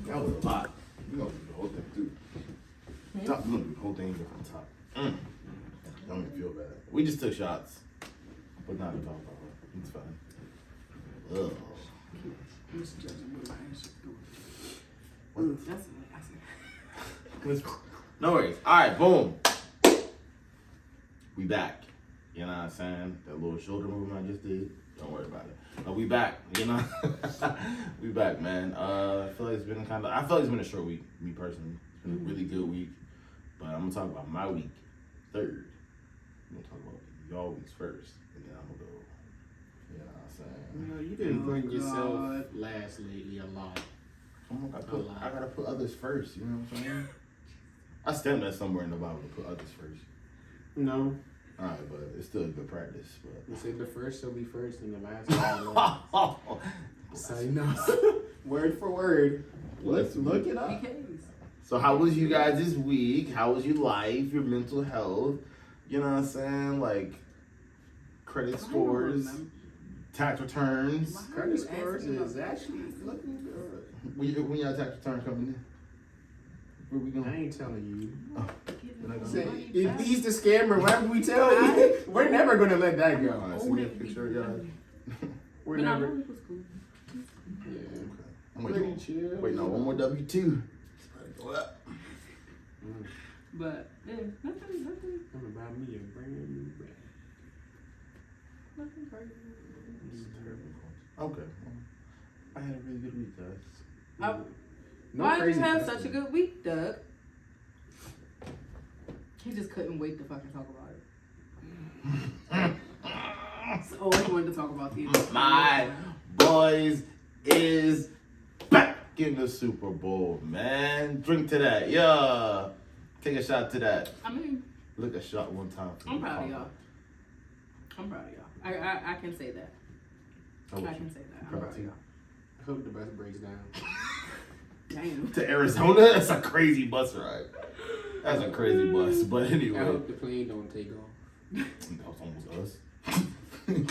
That was a lot. You gonna do the whole thing too. Top, I'm gonna do the whole thing from the top. Don't even feel bad. We just took shots, but not to talk about it. It's fine. Ugh. No worries. All right, boom. We back. You know what I'm saying? That little shoulder movement I just did. Don't worry about it. We back. You know, we back, man. I feel like it's been a short week. Me personally, it's been a really good week. But I'm gonna talk about my week third. I'm gonna talk about y'all weeks first, and then I'm gonna go. You know what I'm saying? No, you didn't bring yourself last lately a lot. I gotta put others first. You know what I'm saying? I stamped that somewhere in the Bible to put others first. No. All right, but it's still a good practice. But You said the first shall be first, and the last shall be last. So you know, word for word. Let's look it up. So how was you guys this week? How was your life, your mental health? You know what I'm saying? Like credit scores, tax returns. Credit scores is actually looking good. When y'all tax return coming in? Where we going? I ain't telling you. Oh, If he's the scammer, whatever we tell you, we're never gonna let that go. all right, send me a picture of y'all. We're But never. I know it was cool. Yeah. I'm Pretty waiting. chill. Waiting on one more W-2. Go up. But yeah, nothing I'm about me a brand new bag. crazy. Okay. I had a really good week, guys. No Why did crazy you have things. such a good week, Doug? He just couldn't wait to fucking talk about it. So he wanted to talk about the My boys is back in the Super Bowl, man. Drink to that, yeah. Take a shot to that. I mean, Look a shot one time. I'm proud of y'all. I'm proud of y'all. I can say that. I can say that. I'm proud of y'all. I hope the bus breaks down. Damn. To Arizona, that's a crazy bus ride. That's a crazy bus, but I anyway. hope the plane don't take off. That was almost us.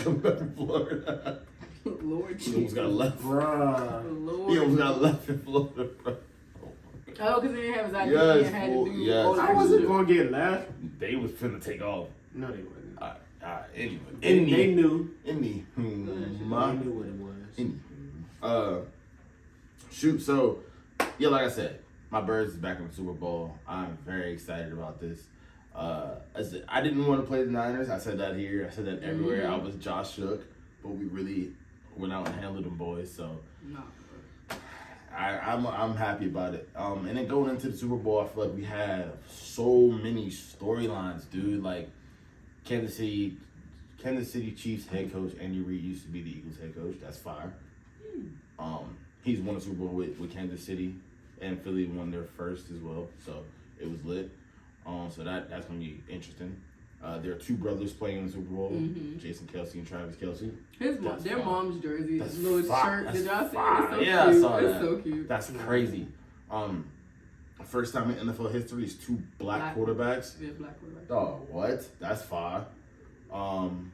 Come back from Florida. Lord He almost got left. Bruh. Lord. He almost got left in Florida, bro. Oh, because he didn't have his ID Yes, and had to do yes. all I that wasn't shit. gonna get left. They was finna take off. No, they wasn't. Alright, anyway. They knew. They They knew what it was. Shoot, so, yeah, like I said, my Birds is back in the Super Bowl. I'm very excited about this. I didn't want to play the Niners. I said that here. I said that everywhere. I was Josh shook, but we really went out and handled them boys, so No. I'm happy about it. And then going into the Super Bowl, I feel like we had so many storylines, dude. Like Kansas City Chiefs head coach Andy Reid used to be the Eagles head coach. That's fire. He's won a Super Bowl with Kansas City, and Philly won their first as well. So it was lit. So that's gonna be interesting. There are two brothers playing in the Super Bowl, Jason Kelce and Travis Kelce. Their mom's jersey, That's little fire. shirt. Did y'all see Fire. it? It's so Yeah, cute. I saw It's that. so cute. That's crazy. First time in NFL history is two black quarterbacks. Yeah, black quarterback. Oh, what? That's fire. And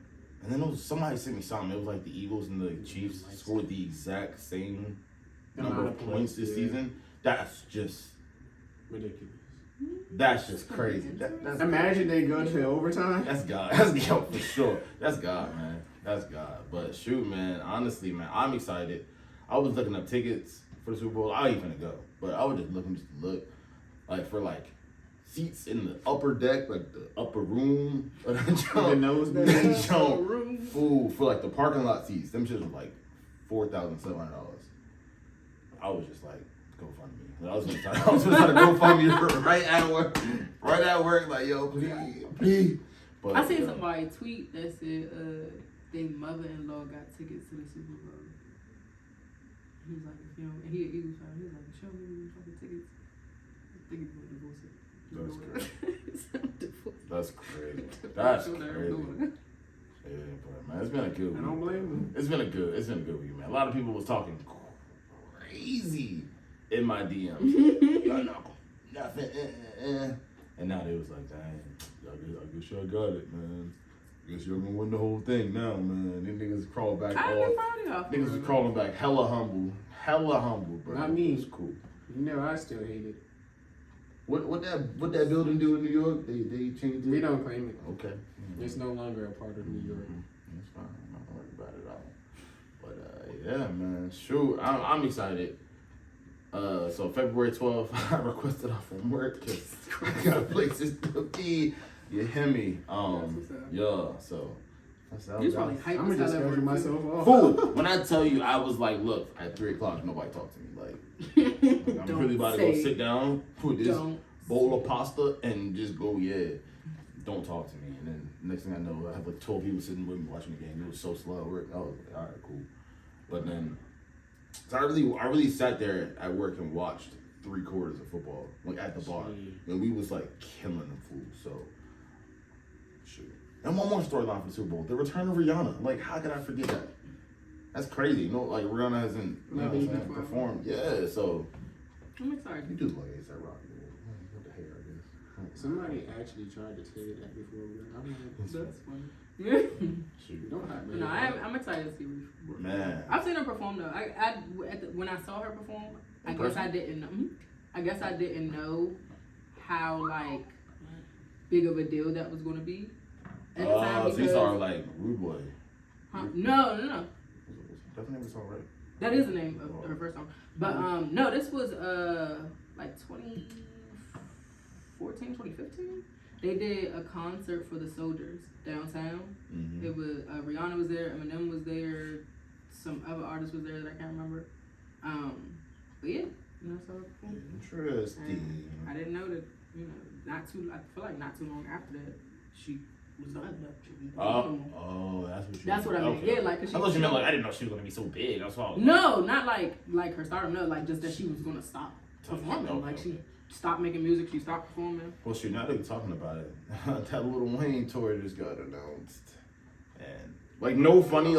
then somebody sent me something. It was like the Eagles and the Chiefs scored the exact same number of points this season. That's just Ridiculous. That's just crazy. That's Imagine they go to overtime. That's God. That's God for sure. That's God, man. That's God. But shoot, man. Honestly, man, I'm excited. I was looking up tickets for the Super Bowl. I ain't finna go, but I was just looking to look, like for like seats in the upper deck, like the upper room, or the nosebleed. Fool for like the parking lot seats. Them shits were like $4,700. I was just like, GoFundMe. I was gonna try to GoFundMe right at work, like, yo, please. But, I seen somebody tweet that said their mother-in-law got tickets to the Super Bowl. He was like, if you don't, and he an Eagles fan. He was like, show me the fucking tickets. I think he's gonna divorce it. That's crazy. That's crazy. Yeah, but man, it's been a good week. I don't blame him. It's been a good week, man. A lot of people was talking crazy in my DMs. Nothing. And now they was like, dang, I guess y'all got it, man. I guess you're gonna win the whole thing now, man. Them niggas crawl back I'd off. be proud of y'all. Niggas was crawling back hella humble, bro. Not me. It's cool. You know, I still hate it. What that building do in New York? They changed it. We don't claim it. Okay. It's no longer a part of New York. That's fine. I'm not worried about it at all. But yeah, man. Shoot, I'm excited. So February 12th, I requested off from work because I got places to be. You hear me? Yeah. So. You probably hyped. I'm gonna just schedule myself off. Fool. When I tell you, I was like, look, at 3:00, nobody talked to me. Like I'm really about to go sit down, put this bowl of pasta, and just go, don't talk to me. And then next thing I know, I have like 12 people sitting with me watching the game. It was so slow. I was like, all right, cool. But then, so I really sat there at work and watched 3 quarters of football, like at the bar, and we was like killing them fools. So, shoot. And one more storyline for the Super Bowl: the return of Rihanna. Like, how could I forget that? That's crazy. You know, like Rihanna hasn't performed. Yeah, so I'm excited. You do like A$AP Rocky. What the hair, I guess. Somebody actually tried to tell you that before. I'm like, that's funny. Shoot. Don't hype me. No, I'm excited to see her. Man, I've seen her perform though. When I saw her perform, I guess I didn't know how like big of a deal that was going to be. At the time, so you saw her like Rude Boy. Huh? No. That's the name of the song, right? That is the name of her first song. But no, this was like 2014, 2015. They did a concert for the soldiers downtown. Mm-hmm. It was Rihanna was there, Eminem was there, some other artist was there that I can't remember. But yeah, so interesting. I didn't know that. I feel like not too long after that, she was done. That's what I meant. Okay. Yeah, like. I thought you meant like I didn't know she was gonna be so big. That's all. No, not like her stardom. No, like just that she was gonna stop performing. Okay. Like she stopped making music. She stopped performing. Well, shoot, now that we're talking about it, that Lil Wayne tour just got announced, and like no funny.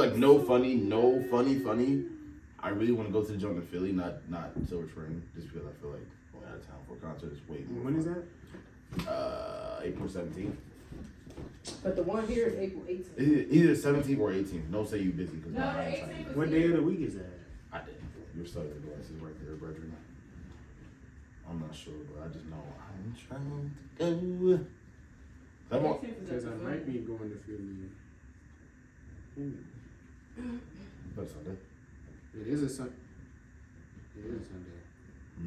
I really want to go to the joint in Philly, not Silver Spring, just because I feel like going out of town for a concert is way more. When is that? April 17th. But the one here is April 18th. Either 17th or 18th. Don't say you busy because no, 18th. What day of the week is that? I did. Your cellular device is right there, brethren. I'm not sure, but I just know I'm trying to go. Because I might be going to Philly. That's Sunday. It is a Sunday. I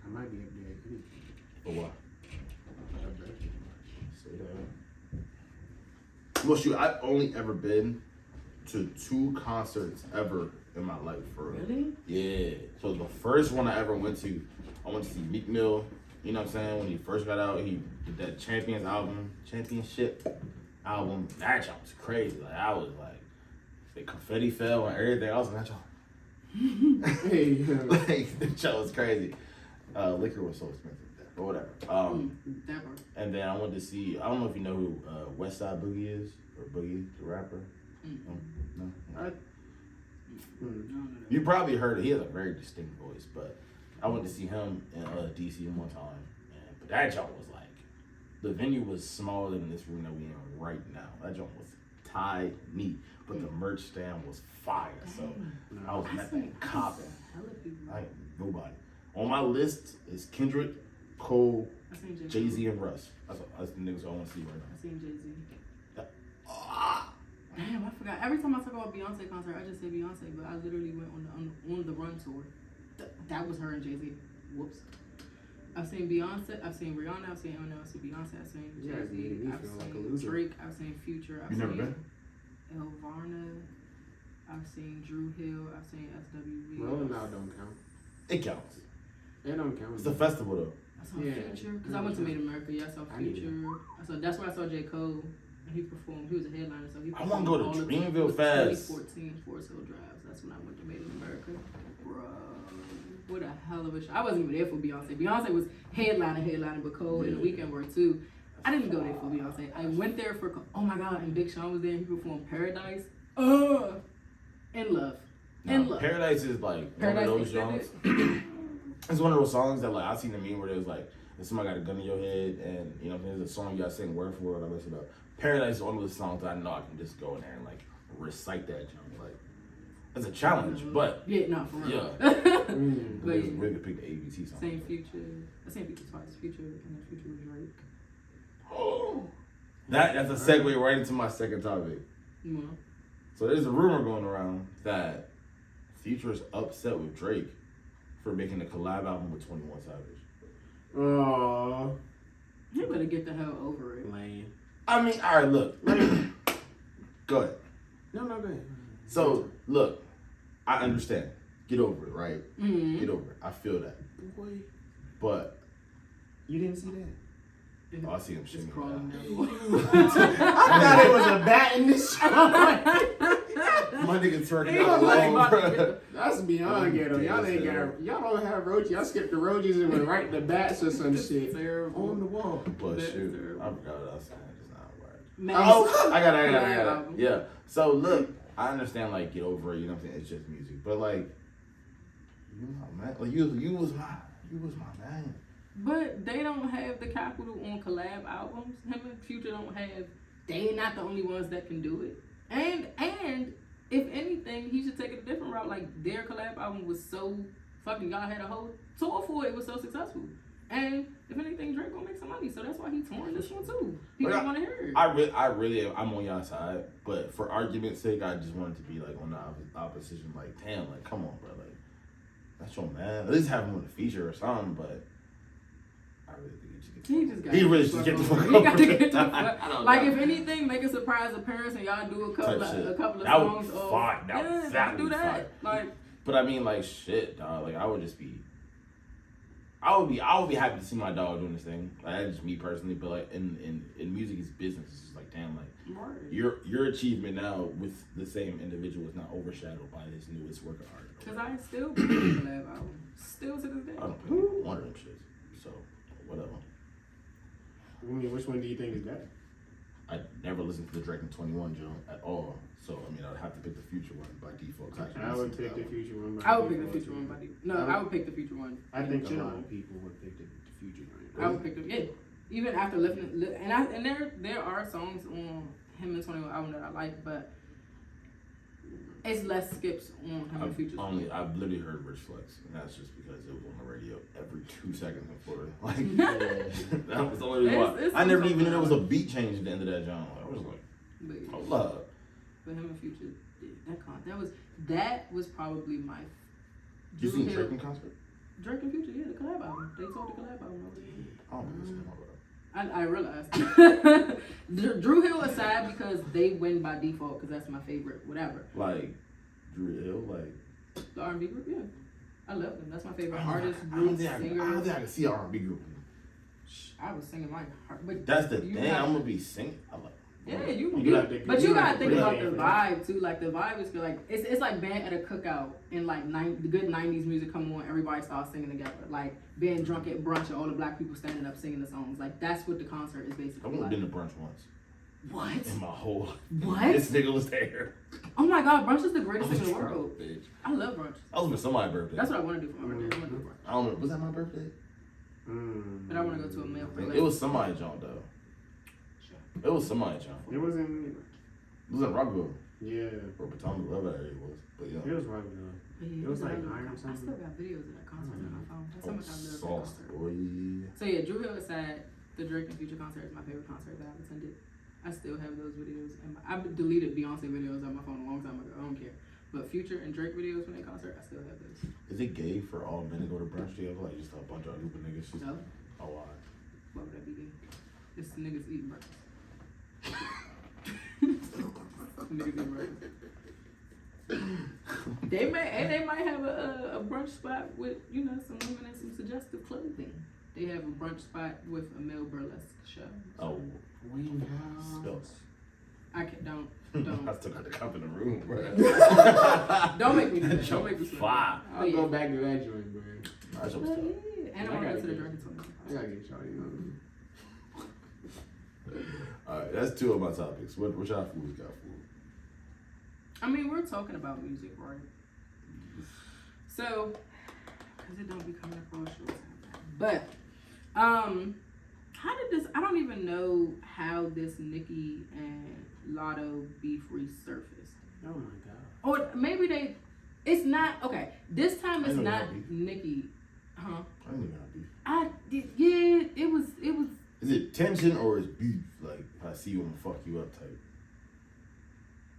might be up there. For what? Say that. Well, shoot, I've only ever been to 2 concerts ever in my life, for real. Really? Yeah. So the first one I ever went to, I went to see Meek Mill. You know what I'm saying? When he first got out, he did that Championship album. That joint was crazy. Like I was like, the confetti fell and everything. I was like, that joint. Like that joint was crazy. Liquor was so expensive. Or whatever. And then I went to see, I don't know if you know who West Side Boogie is, or Boogie, the rapper. No? You probably heard it. He has a very distinct voice, but I went to see him in DC one time. But that joint was like, the venue was smaller than this room that we in right now. That joint was tiny, but the merch stand was fire. So I was at that copping. I ain't nobody. On my list is Kendrick, Cole, Jay-Z, and Russ. That's the niggas I want to see right now. I seen Jay-Z. Damn, I forgot. Every time I talk about Beyonce concert, I just say Beyonce, but I literally went on the Run tour. That was her and Jay-Z. Whoops. I've seen Beyonce, I've seen Rihanna, I've seen Eminem, I've seen Beyonce, I've seen Jay-Z, I've seen Drake, I've seen Future, I've seen Elvarna, I've seen Drew Hill, I've seen SWV. Rolling Loud don't count. It counts. It don't count. It's a festival though. I saw Future, because I went to Made America, I saw Future. That's where I saw J. Cole, and he performed. He was a headliner, so he performed. I want to go to Dreamville Fest. 2014 Forest Hill Drives, that's when I went to Made America. What a hell of a show. I wasn't even there for Beyonce. Beyonce was headlining, but Cole and The Weeknd were too. I didn't go there for Beyonce. I went there for, oh my God, and Big Sean was there. He performed Paradise. In Love. Paradise is like Paradise one of those songs. It's one of those songs that like I seen the meme where there's like, if somebody got a gun in your head and you know there's a song you gotta sing word for word, I mess it up. Paradise is one of those songs that I know I can just go in there and like recite that junk. Like It's a challenge, but yeah, no, for real. yeah. But Really yeah. good pick the ABC song. Same Future. Same Future twice. Future and then Future with Drake. That's a segue right into my second topic. Yeah. So there's a rumor going around that Future is upset with Drake for making a collab album with 21 Savage. Oh, You better get the hell over it. lame. I mean, all right, look. Go ahead. No, go ahead. So, look, I understand. Get over it, right? Mm-hmm. Get over it. I feel that. Boy, But, you didn't see that? I see him Just shimmy. crawling down. I thought it was a bat in this show. My nigga twerking out alone, bro. That's beyond ghetto. Y'all ain't got. Y'all don't have roaches. Y'all skipped the roaches and went right to bats or some shit Terrible. on the wall. But That's shoot, terrible. I forgot what I was saying just now. Right? Man, Oh, I got it. Collab. Yeah. So look, I understand. Like, get over it. You know what I'm saying? It's just music. But like, you my man. Like, you was my man. But they don't have the capital on collab albums. Him and Future don't have. They not the only ones that can do it. And if anything, he should take it a different route. Like, their collab album was so fucking. Y'all had a whole tour for it. It was so successful. And if anything, Drake gonna make some money. So that's why he touring this one too. He don't want to hear it. I really am. I'm on y'all side. But for argument's sake, I just wanted to be like on the opposition. Like, damn, like, come on, bro. Like, that's your man. At least have him on the feature or something. But I really think he really should get the fuck He up. got to get the fuck. I don't Like, know. if anything, make a surprise appearance and y'all do a couple Type shit. of That would songs. be Or, fire. That would do be that. fire. Like, But I mean, like, shit, dog. Like, I would be happy to see my dog doing this thing. Like, that's just me personally. But like, in music is business. It's just like, damn, like, right. your achievement now with the same individual is not overshadowed by his newest work of art. Because I still play the collab album. Still to this day. I don't think one of them shits. So whatever. I mean, which one do you think is better? I never listened to the Drake and 21 Joe at all. So I mean, I'd have to pick the Future one by default. I would pick the Future one. I would pick the Future one, buddy. No, I would pick the Future one. I think a lot of people would pick the Future one. I would pick the even after listening, and there are songs on him and 21 album that I like, but it's less skips on him and Future's. I've literally heard Rich Flex, and that's just because it was on the radio every 2 seconds in Florida. Like that was the only reason why. I never even knew there was a beat change at the end of that genre. I was like, hold up. But him and Future, that was probably my. You seen Drake in concert? Drake and Future, yeah, the collab album. They told the collab album. I don't listen to my brother. I realized. Drew Hill aside because they win by default because that's my favorite, whatever. Like Drew Hill, like the R&B group, yeah. I love them. That's my favorite artist, I don't group, think I singer. can see an R&B group. I was singing my heart, but that's the thing. I'm gonna be singing. Yeah, you gotta but you gotta think about the vibe too. Like the vibe is good. Like it's like being at a cookout and like the good 90s music come on, everybody starts singing together. Like being drunk at brunch and all the black people standing up singing the songs. Like that's what the concert is basically. I've only been to brunch once. What? In my whole life. What? This nigga was there. Oh my god, brunch is the greatest thing in the world. Bitch. I love brunch. I was for somebody's birthday. That's what I want to do for my birthday. I want to do brunch. I don't know. Was that my birthday? But I want to go to a meal for It was somebody's joint though. It was somebody's joint. It was in Rockville. Yeah. Or Potomac, whatever that it was. But yeah. It was Rockville. It was like 9 or I something. still got videos of that concert on my phone. That's how much I love that Sauce, concert. boy. So yeah, Drew Hill aside, the Drake and Future concert is my favorite concert that I've attended. I still have those videos, and I've deleted Beyonce videos on my phone a long time ago. I don't care. But Future and Drake videos from that concert, I still have those. Is it gay for all men to go to brunch together? Like just a bunch of group of niggas? Just, No. Oh, why? Why would that be gay? It's niggas eating breakfast. Niggas eating breakfast. They might have a brunch spot with some women in some suggestive clothing. They have a brunch spot with a male burlesque show. Oh, Spells. I can't. Don't. I still got the cup in the room, bro. Don't make me do that. Don't make me swear. Fire. I'll go back to that joint, bro. That's what's Yeah. up. And I want to go to the Dragon Tour. I gotta get y'all, Alright, that's 2 of my topics. What y'all fools got for? I mean, we're talking about music, right? So, because it don't be coming across short. But, how did this, I don't even know how this Nicki and Lotto beef resurfaced. Oh my god. Or maybe it's not, okay, this time it's I know not y'all beef. Nicki. Huh? I don't even have beef. Yeah, it was. Is it tension or is beef? Like, I see you, I'm gonna fuck you up type.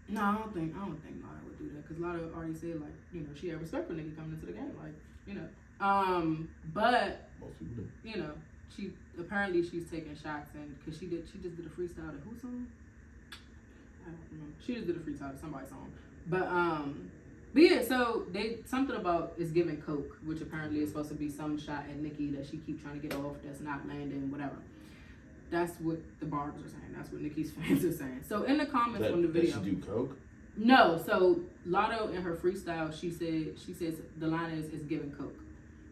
No, I don't think Lotto would do that, because Lotto already said, like, you know, she had respect for Nicki coming into the game, like, you know. But Most people do. you know, she's taking shots, and because she just did a freestyle to whose song? I don't remember. She just did a freestyle to somebody's song. But yeah, so something about is giving coke, which apparently is supposed to be some shot at Nicki that she keep trying to get off, that's not landing, whatever. That's what the barbs are saying. That's what Nicki's fans are saying. So in the comments on the video, Did she do coke? no. So Lotto in her freestyle, she says the line is giving coke,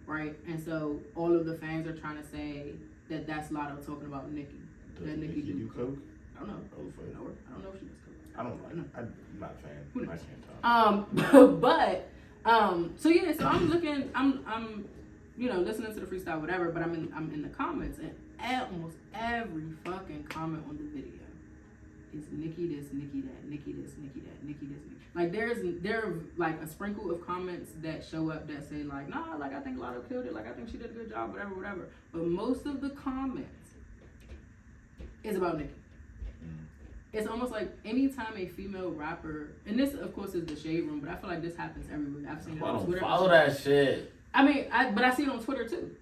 right? And so all of the fans are trying to say that that's Lotto talking about Nicki. Does That Nicki do coke? I don't know. Oh, fuck. I don't know if she does coke. I don't like. I'm not a fan. Who I knows? can't talk. But so yeah, so I'm you know, listening to the freestyle, whatever, but I'm in the comments, and almost every fucking comment on the video is Nicki this, Nicki that, Nicki this, Nicki that, Nicki this, Nicki. Like there are like a sprinkle of comments that show up that say like, nah, like I think Lotto killed it, like I think she did a good job, whatever. But most of the comments is about Nicki. It's almost like anytime a female rapper, and this of course is the shade room, but I feel like this happens everywhere. I've seen it on Twitter. Follow that shit. I mean, but I see it on Twitter too.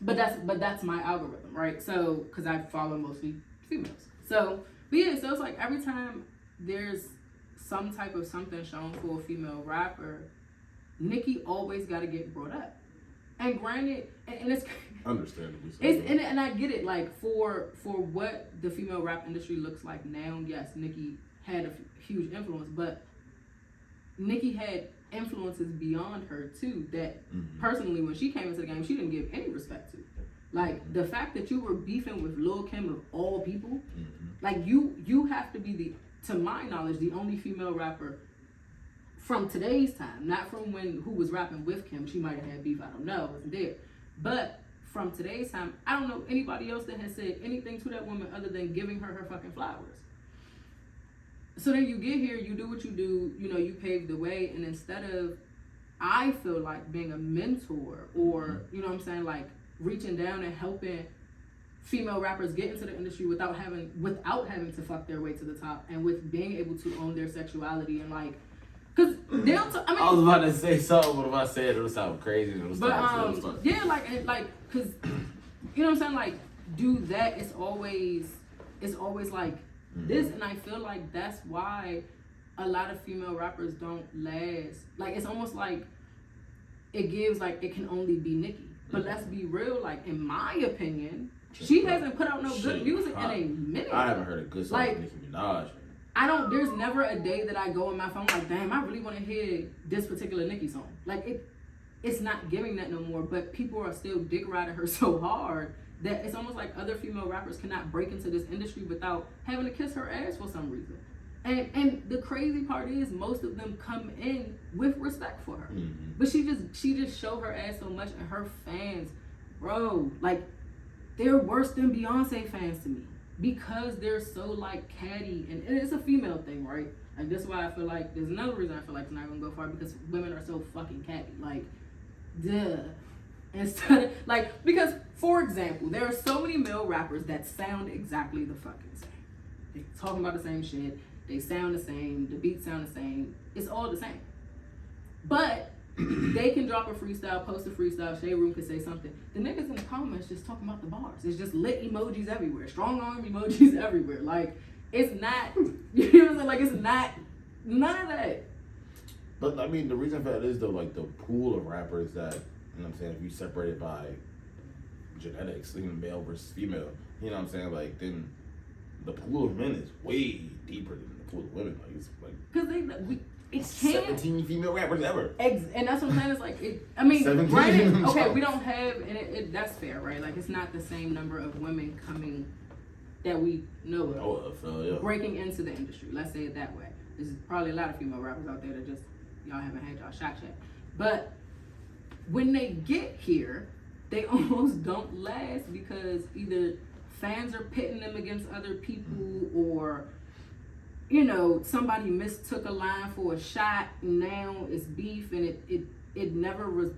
But that's my algorithm, right? So, because I follow mostly females. So, but yeah, so it's like every time there's some type of something shown for a female rapper, Nicki always got to get brought up. And granted, and it's Understandably so. and I get it. Like for what the female rap industry looks like now, yes, Nicki had a huge influence, but Nicki had influences beyond her too that personally when she came into the game she didn't give any respect to. Like the fact that you were beefing with Lil Kim of all people, like you have to be to my knowledge, the only female rapper from today's time, not from who was rapping with Kim. She might have had beef, I don't know, wasn't there. But from today's time, I don't know anybody else that has said anything to that woman other than giving her fucking flowers. So then you get here, you do what you do, you know, you pave the way, and instead of, I feel like being a mentor or, you know what I'm saying, like reaching down and helping female rappers get into the industry without having to fuck their way to the top, and with being able to own their sexuality and like, cause I was about to say something, but if I say it, it'll sound crazy. Yeah, like, cause you know what I'm saying, like do that. It's always like this, and I feel like that's why a lot of female rappers don't last. Like it's almost like it gives like it can only be Nicki. But let's be real, like in my opinion, she hasn't put out no good music in a minute. I haven't heard a good song like, from Nicki Minaj. There's never a day that I go on my phone like, damn, I really want to hear this particular Nicki song. Like it's not giving that no more, but people are still dick riding her so hard that it's almost like other female rappers cannot break into this industry without having to kiss her ass for some reason. And the crazy part is most of them come in with respect for her. But she just showed her ass so much, and her fans, bro, like they're worse than Beyonce fans to me. Because they're so like catty, and it's a female thing, right? Like this is why I feel like there's another reason I feel like it's not gonna go far, because women are so fucking catty. Like, duh. Instead of, like, because for example, there are so many male rappers that sound exactly the fucking same. They talking about the same shit. They sound the same. The beats sound the same. It's all the same. But they can drop a freestyle, post a freestyle, Shade Room could say something. The niggas in the comments just talking about the bars. It's just lit emojis everywhere. Strong arm emojis everywhere. Like, it's not, you know what I'm saying? Like, it's not, none of that. But, I mean, the reason for that is, though, like, the pool of rappers that, you know what I'm saying, if you separate it by genetics, you know, male versus female, you know what I'm saying? Like, then the pool of men is way deeper than the pool of women. Like, it's like... Because it 17 female rappers ever. And that's what I'm saying. It's like, I mean, 17. granted, okay, we don't have, and that's fair, right? Like, it's not the same number of women coming that we know of, Yeah. breaking into the industry. Let's say it that way. There's probably a lot of female rappers out there that just, y'all haven't had y'all shot yet. But when they get here, they almost don't last because either fans are pitting them against other people, or you know, somebody mistook a line for a shot, and now it's beef, and it never was.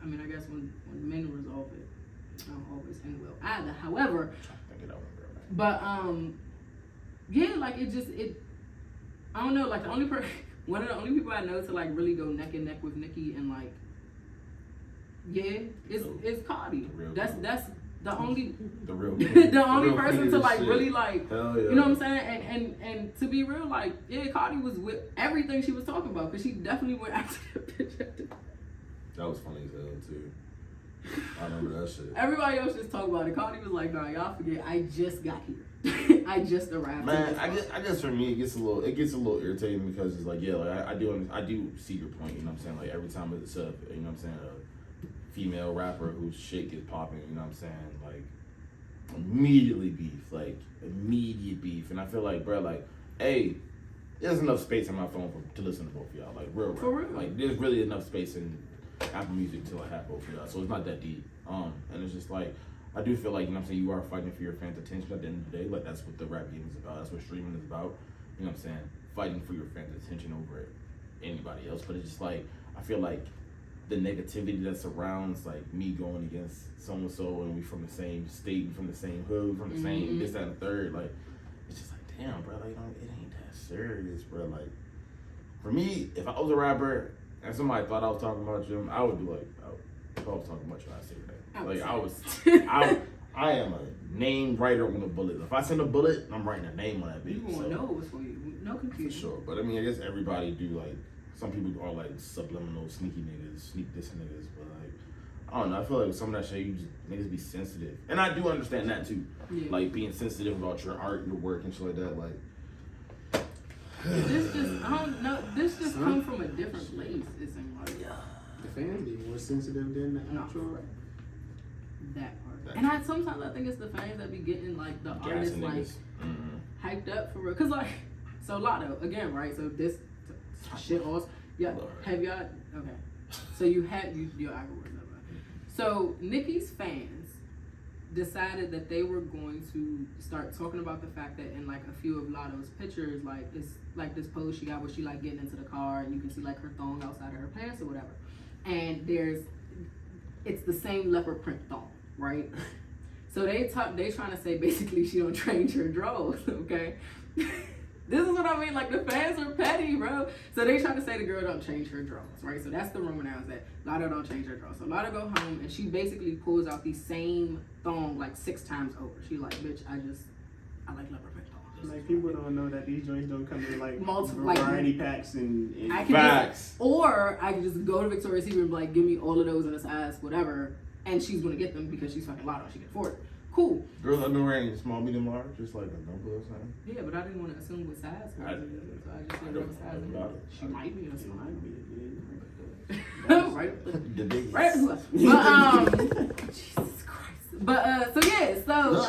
I mean, I guess when men resolve it, it don't always end well either. However, but yeah, like it. I don't know, like the only one of the only people I know to like really go neck and neck with Nicki and like, yeah, it's Cardi. That's the only the real the only person to like shit. really like, Hell yeah. you know what I'm saying? And to be real, like, yeah, Cardi was with everything she was talking about, because she definitely went after that bitch. That was funny as hell too. I remember that shit. Everybody else just talk about it. Cardi was like, nah, y'all forget, I just got here. I just arrived. Man, I guess for me it gets a little irritating, because it's like, yeah, like I do see your point, you know what I'm saying? Like every time it's a, you know what I'm saying, a female rapper whose shit gets popping, you know what I'm saying? Like immediate beef. And I feel like, bro, like, hey, there's enough space on my phone to listen to both of y'all. Like real. Like there's really enough space in Apple Music till I have both of y'all. So it's not that deep. And it's just like, I do feel like, you know what I'm saying, you are fighting for your fans' attention at the end of the day. Like that's what the rap game is about. That's what streaming is about. You know what I'm saying? Fighting for your fans' attention over anybody else. But it's just like, I feel like the negativity that surrounds like me going against so and so, and we from the same state, and from the same hood, from the same this, that, and the third. Like it's just like, damn, bro. Like it ain't that serious, bro. Like for me, if I was a rapper and somebody thought I was talking about you, I would be like, if I was talking about you, I'd say that. Like I am a name writer on a bullet. If I send a bullet, I'm writing a name on that bitch. You gonna know what's for you. No confusion. For sure. But I mean, I guess everybody do, like, some people are like subliminal, sneaky niggas, sneak this niggas. But like, I don't know. I feel like some of that shit, niggas be sensitive. And I do understand that too. Yeah. Like being sensitive about your art, your work, and shit like that. Like, this just, I don't know. This just comes from a different place. It seems like. Yeah. The fans be more sensitive than the actual rap. That part. And sometimes I think it's the fans that be getting like the artists like hyped up for real. Cause like, so Lotto again, right? So this shit also, yeah. Have y'all? Okay. So your algorithm. So Nicki's fans decided that they were going to start talking about the fact that in like a few of Lotto's pictures, like it's like this pose she got where she like getting into the car and you can see like her thong outside of her pants or whatever. And it's the same leopard print thong, right? So they trying to say basically she don't change her drawers, okay? This is what I mean, like the fans are petty, bro. So they trying to say the girl don't change her drawers, right? So that's the rumor now, is that Lotto don't change her drawers. So Lotto go home and she basically pulls out the same thong like 6 times over. She like, bitch, I like leopard print thongs. Like people don't know that these joints don't come in like multiple variety packs and facts. Or I can just go to Victoria's Secret and be like, give me all of those in a size whatever, and she's gonna get them because she's fucking Lotto. She can afford it. Cool. Girls have been wearing small, medium, large, just like a number or something. Yeah, but I didn't want to assume what size. So I just said whatever size. She might be in a small. Right. The biggest. Right. But Jesus Christ. But so yeah, so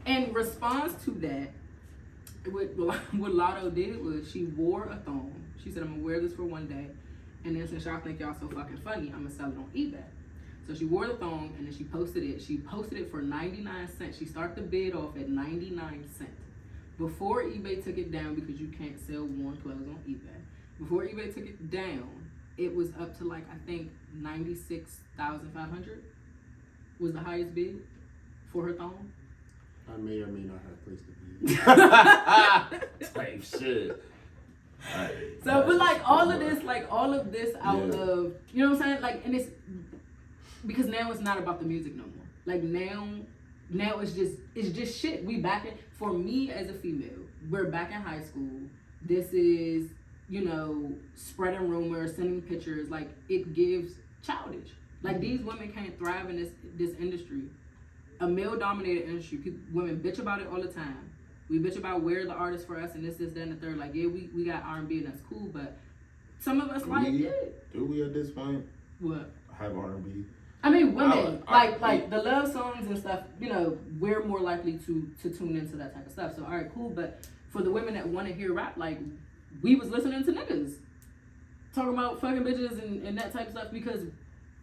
in response to that, what Lotto did was she wore a thong. She said, I'm gonna wear this for one day, and then since y'all think y'all so fucking funny, I'm gonna sell it on eBay. So she wore the thong and then she posted it. She posted it for 99 cents. She started the bid off at 99 cents. Before eBay took it down, because you can't sell worn clothes on eBay. Before eBay took it down, it was up to like, I think 96,500 was the highest bid for her thong. I may or may not have placed the bid. Type shit. So, but like all of this out of, you know what I'm saying? Like, and it's, because now it's not about the music no more. Like now it's just shit. We back in, for me as a female, we're back in high school. This is, you know, spreading rumors, sending pictures. Like it gives childish. Like these women can't thrive in this industry, a male-dominated industry. Women bitch about it all the time. We bitch about where the artists for us and this, that, and the third. Like yeah, we got R&B and that's cool, but some of us like it. Do we at this point? What? Have R&B? I mean, women, like the love songs and stuff, you know, we're more likely to tune into that type of stuff. So, all right, cool. But for the women that want to hear rap, like, we was listening to niggas talking about fucking bitches and that type of stuff because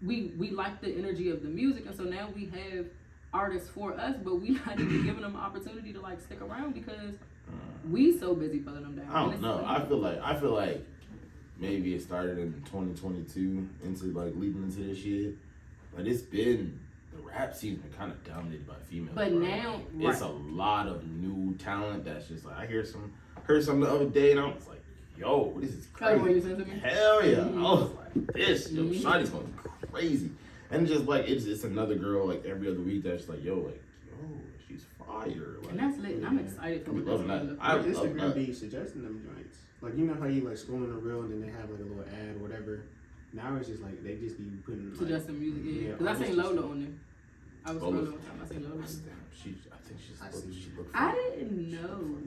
we like the energy of the music. And so now we have artists for us, but we not even giving them an opportunity to, like, stick around because We so busy pulling them down. I don't know. I feel like maybe it started in 2022 into like leading into this year, but it's been the rap scene's been kind of dominated by females. But bro. now It's a lot of new talent that's just like I heard some the other day and I was like, yo, this is what you crazy. said to me? Hell yeah. Mhm. I was like, this, yo, Mhm. Shawty's going crazy. And just like it's another girl like every other week that's like, yo, she's fire. Like, And that's lit. And I'm excited for I be what loving that's that. gonna look I like. Your love Instagram that. be suggesting them joints. Like, you know how you like scrolling the reel and then they have like a little ad or whatever. Now it's just like they just be putting like, Suggesting music, yeah. yeah, Because I seen artists Lola on there. I was Lola. scrolling one time. I seen Lola. I think she looked. I didn't know.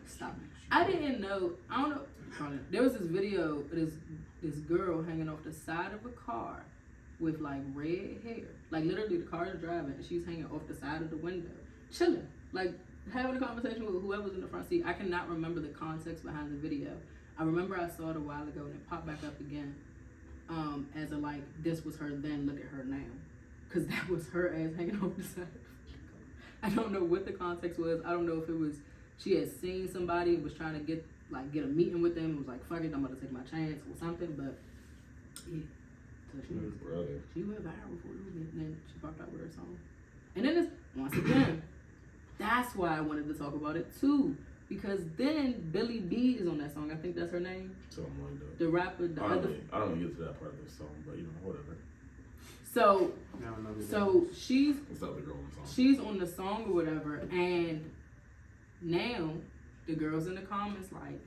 Stop. I didn't know. I don't know. There was this video of this girl hanging off the side of a car with like red hair. Like literally the car is driving and she's hanging off the side of the window, chilling, like having a conversation with whoever's in the front seat. I cannot remember the context behind the video. I remember I saw it a while ago and it popped back up again. As a like, this was her then, look at her now. Cause that was her ass hanging off the side. I don't know what the context was. I don't know if it was she had seen somebody and was trying to get a meeting with them and was like, fuck it, I'm gonna take my chance or something, but yeah. So she went viral for a little bit and then she popped out with her song. And then it's, once again, that's why I wanted to talk about it too. Because then Billy B is on that song. I think that's her name. Something like that. The rapper, I don't get to that part of the song, but whatever. So she's It's the other girl on the song. she's on the song or whatever, and now the girls in the comments like,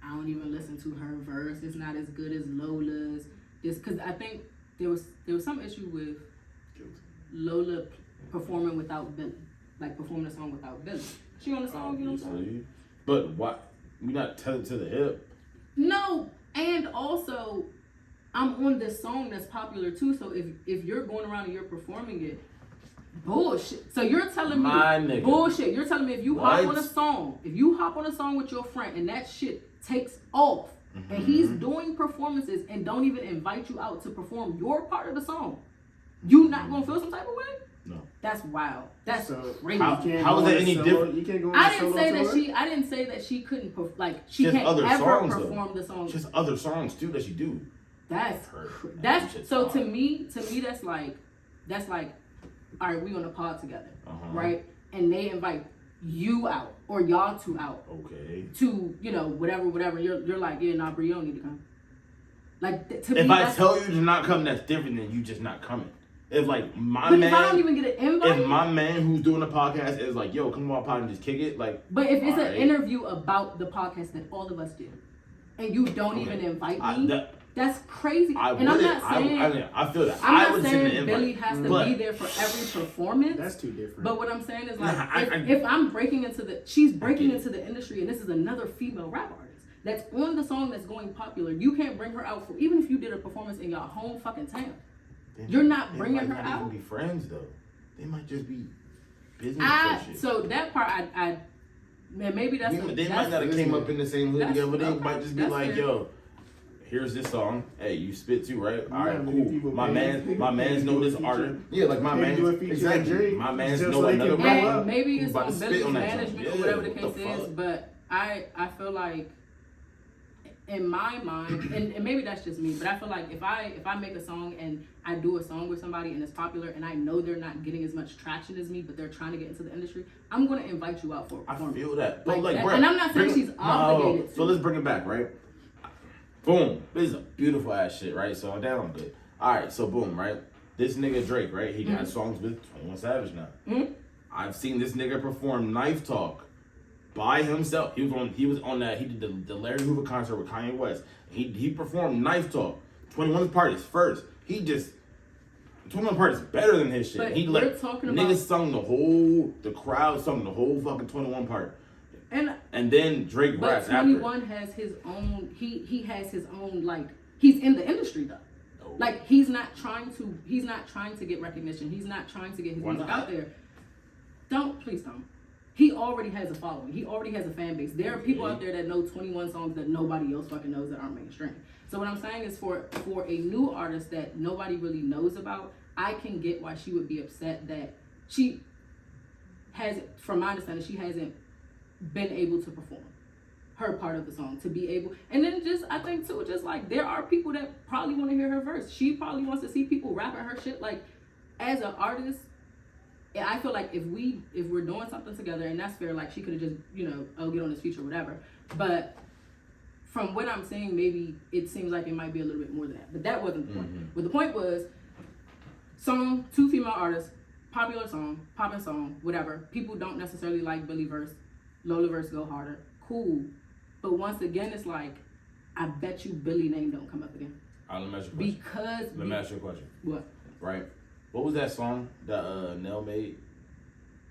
I don't even listen to her verse. It's not as good as Lola's. This because I think there was some issue with Lola performing without Billy, like performing a song without Billy. She on the song, you know what I'm saying? But why? We not tethered to the hip. No, and also I'm on this song that's popular too. So if you're going around and you're performing it, bullshit. So you're telling me Nigga. bullshit. You're telling me if you hop on a song with your friend and that shit takes off, and he's doing performances and don't even invite you out to perform your part of the song, you not gonna feel some type of way? No. That's wild. That's crazy. How is that any different? You can't go on I a didn't solo say that tour? I didn't say that she couldn't she has can't other ever songs, perform though. the song. Just other songs too that she do. That's Shit's so fire. to me that's like all right, we on a pod together, right? And they invite you out or y'all two out Okay. to whatever. You're like, yeah, nah, bro, you don't need to come. Like to me, If I tell you to not come, that's different than you just not coming. If like if I don't man, even get an invite, if my man who's doing the podcast is like, yo, come on pod and just kick it, like. but if it's an alright. interview about the podcast that all of us do, and you don't even invite me, that's crazy. And I'm not saying I feel that. I'm not would saying send Billy has to but be there for every performance. That's too different. But what I'm saying is like, Nah, if I'm breaking into she's breaking into the industry, and this is another female rap artist that's on the song that's going popular, you can't bring her out for, even if you did a performance in your home fucking town. You're not bringing her They might not out. even be friends though. They might just be business associates. So that part, man, maybe that's They might not have came up in the same hood That's- together. They okay, might just be that's like, fair. yo, here's this song. Hey, you spit too, right? All right, many cool. people My pay- man's know this feature. artist. Yeah, like my They do a man's feature exactly. with Drake, My man's just know so they another can blow rapper. up. And maybe it's about to on spit Billy's on that management joint. or whatever the Yeah, case what the is, fuck? but I feel like in my mind, and maybe that's just me, but I feel like if I make a song and I do a song with somebody and it's popular and I know they're not getting as much traction as me, but they're trying to get into the industry, I'm gonna invite you out for a I performance. feel that. But Like like, that. bro, And I'm not saying she's obligated to. So let's bring it back, right? Boom. This is a beautiful ass shit, right? So I'm good. Alright, so boom, right? This nigga Drake, right? He got songs with 21 Savage now. Mm-hmm. I've seen this nigga perform Knife Talk by himself. He was on that. He did the Larry Hoover concert with Kanye West. He performed Knife Talk. 21's part is first. 21 part is better than his shit. But He we're like talking niggas about- the crowd sung the whole fucking 21 part. And then Drake but raps after. 21 has his own. He has his own, like, he's in the industry though. No. Like he's not trying to get recognition. He's not trying to get his Why music not? out there. Please don't. He already has a following. He already has a fan base. There are people out there that know 21 songs that nobody else fucking knows that aren't mainstream. So what I'm saying is for a new artist that nobody really knows about, I can get why she would be upset that she has, from my understanding, she hasn't been able to perform her part of the song, to be able, and then just, I think too, just like, there are people that probably want to hear her verse. She probably wants to see people rapping her shit. Like, as an artist, I feel like if we're doing something together, and that's fair, like, she could have just, you know, oh, get on this feature, whatever. But from what I'm saying, maybe it seems like it might be a little bit more than that. But that wasn't the point. But the point was, song, 2 female artists, popular song, poppin' song, whatever. People don't necessarily like Billy verse, Lola verse go harder. Cool. But once again, it's like, I bet you Billy name don't come up again. Let me ask you a question. Let me ask you a question. What? Right. What was that song that Nell made?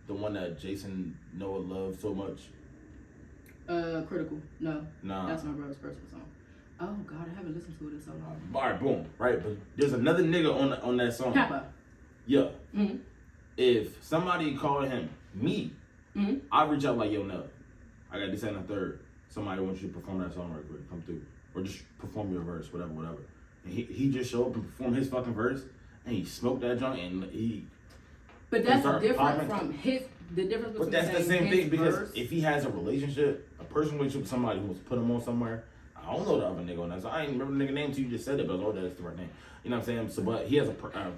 The one that Jason Noah loved so much? Critical. No. Nah. That's my brother's personal song. Oh God, I haven't listened to it in so long. Alright, boom. Right, but there's another nigga on that song. Kappa. Yeah. Mm-hmm. If somebody called him me, Mm-hmm. I'd reach out like, yo, Nell, I got this and a third. Somebody wants you to perform that song right quick. Come through. Or just perform your verse, whatever. And he just showed up and performed his fucking verse, and he smoked that joint, and he... But that's different popping. from the difference between But that's the same his thing, because verse, if he has a relationship, a personal relationship with somebody who was put him on somewhere, I don't know the other nigga on that. So I ain't remember the nigga name till you just said it, but I was like, oh, that's the right name. You know what I'm saying? So, but he has a personal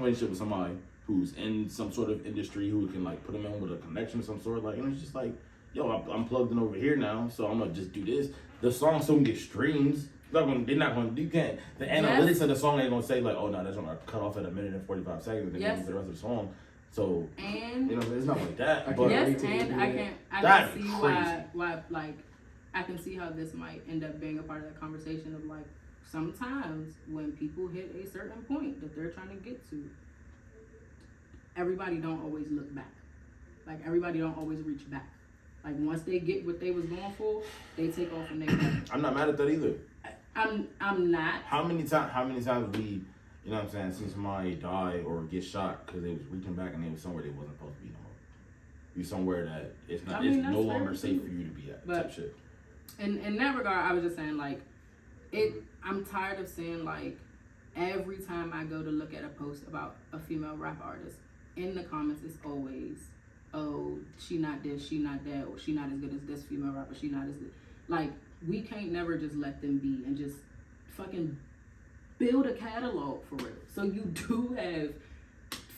relationship with somebody who's in some sort of industry who can like put him in with a connection of some sort. Like, and it's just like, yo, I'm plugged in over here now, so I'm gonna just do this. The song still get streams. They're not gonna. You can't. The analytics of the song ain't gonna say like, oh no, that's gonna cut off at a minute and 45 seconds, and then go to the rest of the song. So, and you know, it's not like that. But yes, and I can see crazy. why like I can see how this might end up being a part of that conversation of like, sometimes when people hit a certain point that they're trying to get to, everybody don't always look back. Like, everybody don't always reach back. Like, once they get what they was going for, they take off and they go. I'm not mad at that either. I'm not. How many times we, you know what I'm saying, see somebody die or get shot because they was reaching back and they was somewhere they wasn't supposed to be no more. You somewhere that it's not, it's no longer safe for you to be at. But type shit. In that regard, I was just saying, like, I'm tired of seeing, like, every time I go to look at a post about a female rap artist, in the comments it's always, oh, she not this, she not that, or she not as good as this female rapper, she not as good. Like, we can't never just let them be and just fucking build a catalog for real. So you do have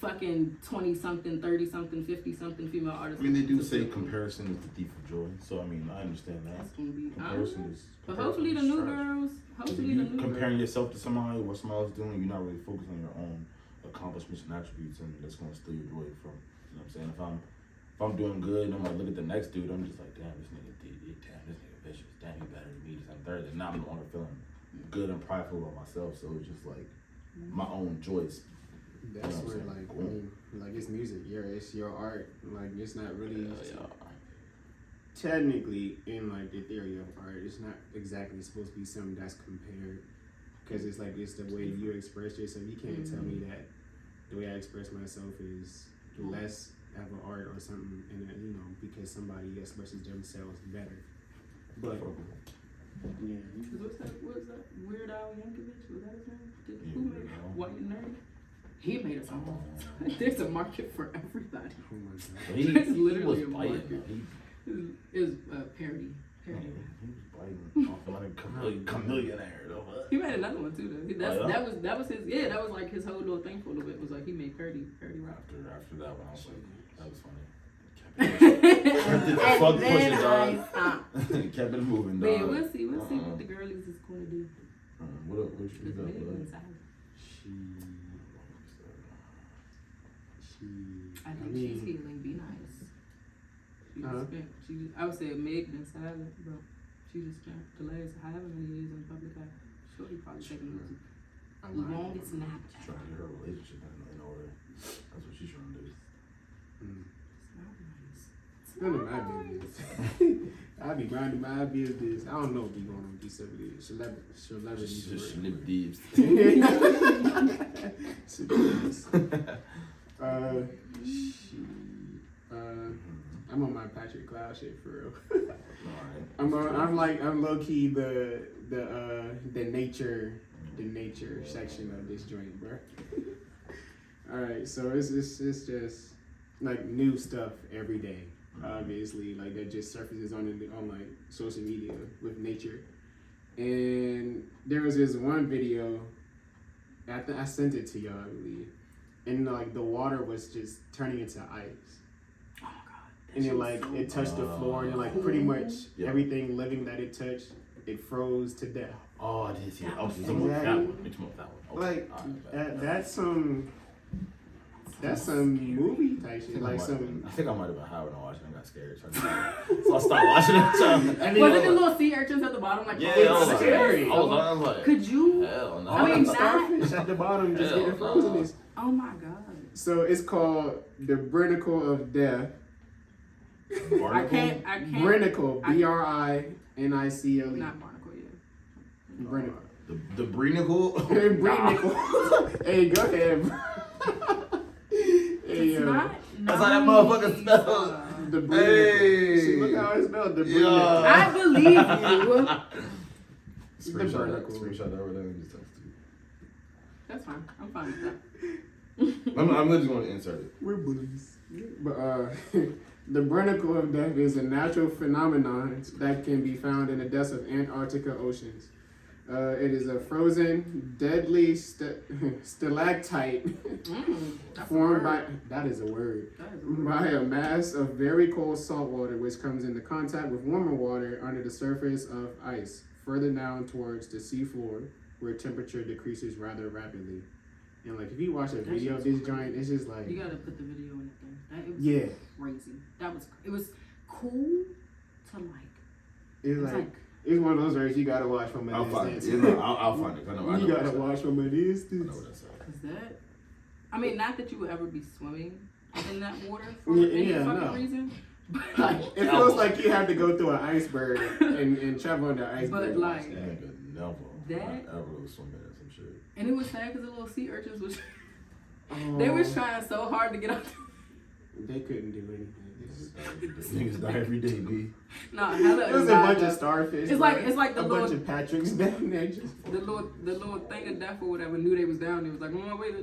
fucking 20-something, 30-something, 50-something female artists. I mean, they do say comparison is the thief of joy. So, I mean, I understand that. That's gonna be comparison is. But hopefully the new girls, comparing yourself to somebody, what somebody else doing, you're not really focused on your own accomplishments and attributes, and that's gonna steal your joy from. You know what I'm saying? If I'm doing good, and I'm like, look at the next dude, I'm just like, damn, this nigga did it. Damn, this nigga vicious. Damn, he better than me. This and third. And now I'm no longer feeling good and prideful about myself. So it's just like my own choice. That's where, like, I mean, like, it's music. It's your art. Like, it's not really technically in like the theory of art. It's not exactly supposed to be something that's compared, because it's like it's the way you express yourself. You can't tell me that the way I express myself is less of an art or something, and you know, because somebody expresses themselves better. But yeah, what's that? Weird Al Yankovic? Was that his name? Who made White Nerd? He made a song. There's a market for everybody. oh my god, There's literally he a was market. biting. It was parody. He was biting off like chameleonaire. He made another one too though. That was his that was like his whole little thing for a little bit. Was like he made parody rap. After that one, I was like, that was funny. Fuck pushing, dog. Kept it moving, dog. But yeah, we'll see what the girlies is gonna do. What you got, bud? I think she's healing. Be nice. I would say Meg been silent, but she just spent the last however many years in the public eye. Sure, he probably taking the longest nap. Trying to get her relationship in order. That's what she's trying to do. It's not nice. none of my business. I be minding my business. I don't know what be going on with these celebrities. Just snip deeps. I'm on my Patrick Cloud shit for real. I'm low key the nature section of this joint, bro. All right, so it's just like new stuff every day. obviously, like that just surfaces on like social media with nature. And there was this one video, I sent it to y'all, I believe, and like the water was just turning into ice. Oh god. And it touched the floor, and like pretty much Yeah. everything living that it touched, it froze to death. Oh, I did see it. That Oh, was it's so about that bad. one. It's about that one. Okay. Like Alright, bet. that's some movie type I shit. think Like I might have some. been- I think I might have been high when I watched it. I got scared. So I stopped watching it. So, I mean, Was it the little sea urchins at the bottom? Like, yeah, oh, I was like, scary. I was like, could you? hell no. I mean, not- starfish at the bottom just Hell getting no. frozen. Oh my god. So it's called the Brinicle of Death. I can't. Brinicle, Brinicle. Not barnacle, yeah. Brinicle. The Brinicle. Hey, Brinicle. Hey, go ahead. Hey, It's not. That's how that motherfucker smells. The Brinicle. Hey. See, look how it spelled. The Yeah. Brinicle. I believe you. Screenshot that. Brinicle. Screenshot that over there and just text it. That's fine. I'm fine with that. I'm just going to insert it. We're bullies. But the Brinicle of Death is a natural phenomenon that can be found in the depths of Antarctica oceans. It is a frozen, deadly stalactite formed by, that is a word, by a mass of very cold salt water which comes into contact with warmer water under the surface of ice, further down towards the seafloor where temperature decreases rather rapidly. And like if you watch a video of this joint, it's just like, You gotta put the video in the thing. It was yeah, crazy. It was cool to like. it's like it's one of those where you gotta watch from a I'll find it. distance. You know, I'll find it. I know You what gotta it's watch from a I know distance. what it's Cause that, I mean, not that you would ever be swimming in that water for Yeah, any yeah, fucking no. reason. But like, It feels like you have to go through an iceberg and travel on the iceberg. But, like, Nigga, never. that- Not ever go swimming in some shit. and it was sad because the little sea urchins was, Oh, they was trying so hard to get out. They couldn't do anything. Niggas die every day, B. Nah, hella. It was a died bunch of up. starfish. It's like the a little bunch of Patricks down there. Just the little thing of death or whatever knew they was down. They was like, oh wait,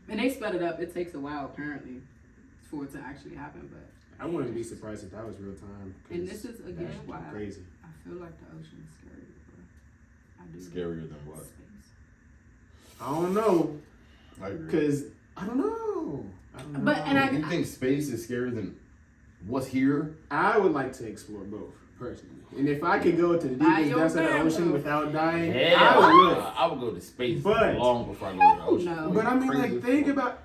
and they sped it up. It takes a while apparently for it to actually happen, but. I wouldn't be surprised if that was real time. 'Cause And this is again that's why crazy. I feel like the ocean is scary, bro. I do. Scarier than what? Space. I don't know, I agree. cause I don't know. But- and You think space is scarier than what's here? I would like to explore both personally, and if I could go to the Buy deepest your depths of the van, ocean though. without dying, Hell, I I would go to space But- long before I go to the ocean. No. would. But I mean, Crazy like, as think fuck. about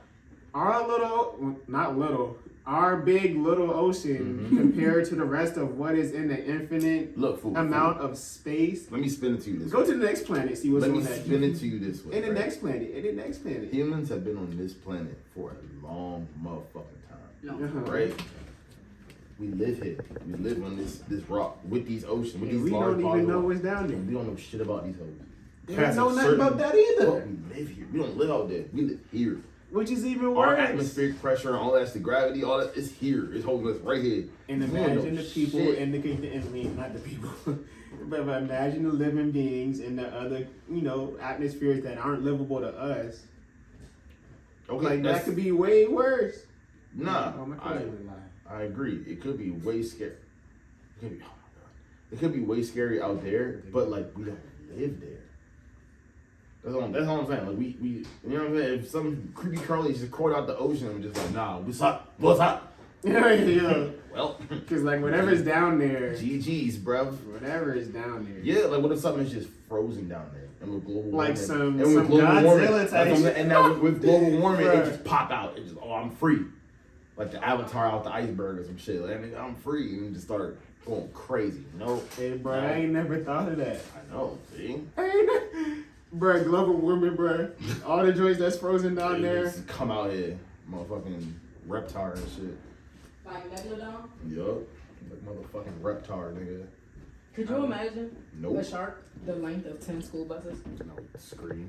our little, well, not little, our big little ocean Mhm. compared to the rest of what is in the infinite Look, fool. amount of space. Let me spin it to you this Go way. to the next planet, see what's Let on me that. spin it to you this way. In the right? next planet, in the next planet. Humans have been on this planet for a long motherfucking time, No. Uh-huh. right? We live here. We live on this rock with these oceans, with And these we large don't bodies even of know water. what's down there. And we don't know shit about these hoes. They don't Past know a nothing certain- about that But either. we live here. We don't live out there. We live here. Which is even Our worse. atmospheric pressure and all that, the gravity, all that, it's here. It's holding us right here. And We don't imagine know the people shit. and I mean, not the people, but imagine the living beings in the other, atmospheres that aren't livable to us. Okay, Like, that that's, could be way worse. nah. Oh, my I, cousin would lie. I agree. It could be way scary. It could be, oh my god. It could be way scary out there, but like we don't live there. That's all I'm saying. Like we you know what I'm saying? If some creepy curly just crawled out the ocean and just like, nah, what's up? What's up? Yeah. Well, Because, like, whatever's down there, GG's, bruv. whatever is down there. Yeah, like what if something is just frozen down there? And with global Like warming, some and with global Godzilla warming, type that's what I'm shit. saying. And now with global warming, it Bruh. just pop out. It just, oh, I'm free. Like the Avatar out the iceberg or some shit. Like, I'm free, and just start going crazy. No, Hey, bro, I ain't never thought of that. I know. See, Bro, global warming, bro. All the joints that's frozen down They there. just come out here, motherfucking reptar and shit. Like Megalodon. Yup, like motherfucking reptar, nigga. Could you imagine Nope. a shark the length of 10 school buses? No, scream.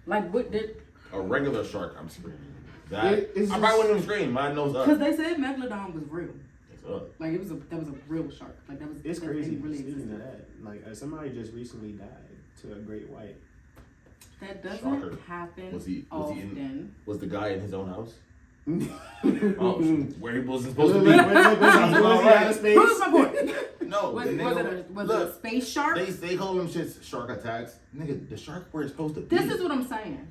Like what did? A regular shark, I'm screaming. That It's I just- probably wouldn't even scream. My nose up. Because they said Megalodon was real. It's up. Like that was a real shark. Like that was. It's that crazy. thing really Speaking existed. of that, like somebody just recently died to a great white. That doesn't Shocker. happen Was he often. in? Was the guy in his own house? Oh, where he wasn't supposed to be. Who's my boy? No, Was the it nigga, was it look, a space shark? they call them shits shark attacks. Nigga, the shark where it's supposed to be. This is what I'm saying.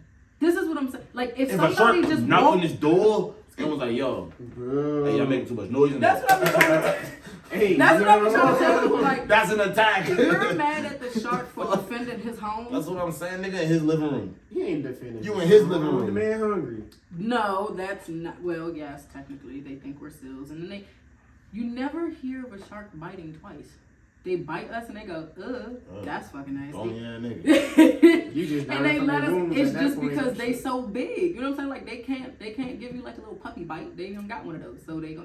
Like if If a somebody shark just knocked on walked, his door and was like, yo, hey, y'all making too much noise in that's there. what I'm trying to Hey, That's what I'm trying to tell you. Like, That's an attack. if you're mad at the shark for defending his home, That's what I'm saying, nigga, in his living room. He ain't defending. You in his living The room. man hungry. no, that's not. Well, yes, technically they think we're seals, and then you never hear of a shark biting twice. They bite us and they go, that's fucking nasty. Oh yeah, nigga. You just And they let us. It's just point. because they so big. You know what I'm saying? Like they can't give you like a little puppy bite. They don't got one of those, so they go,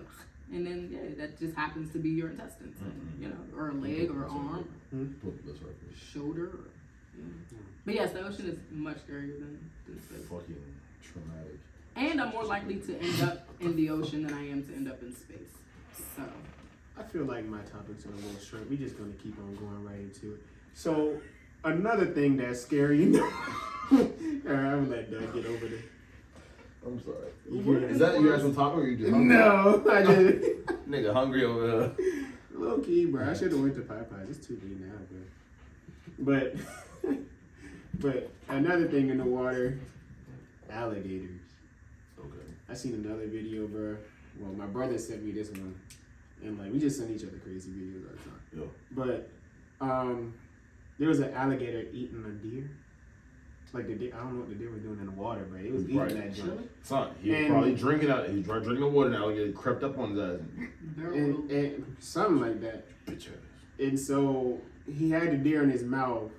and then yeah, that just happens to be your intestines, and, you know, or a leg or arm, shoulder. Or, yeah. But yes, the ocean is much scarier than space. Fucking traumatic. And I'm more likely to end up in the ocean than I am to end up in space. So. I feel like my topics are a little short. We're just gonna keep on going right into it. So another thing that's scary. Alright, I'm gonna let Doug get over there. I'm sorry. Yeah. Is that your actual topic or you just hungry? No, I just Nigga hungry over there. low key, bro. I should have went to Popeyes. It's too late now, but another thing in the water, alligators. Okay. I seen another video, bro. Well, my brother sent me this one, and like we just send each other crazy videos all the time. Yeah. But there was an alligator eating a deer. Like the deer, I don't know what the deer was doing in the water, but it was eating that junk. Son, he was probably drinking out. He was drinking the water, and the alligator crept up on his ass. And something like that. Bitch ass. And so he had the deer in his mouth,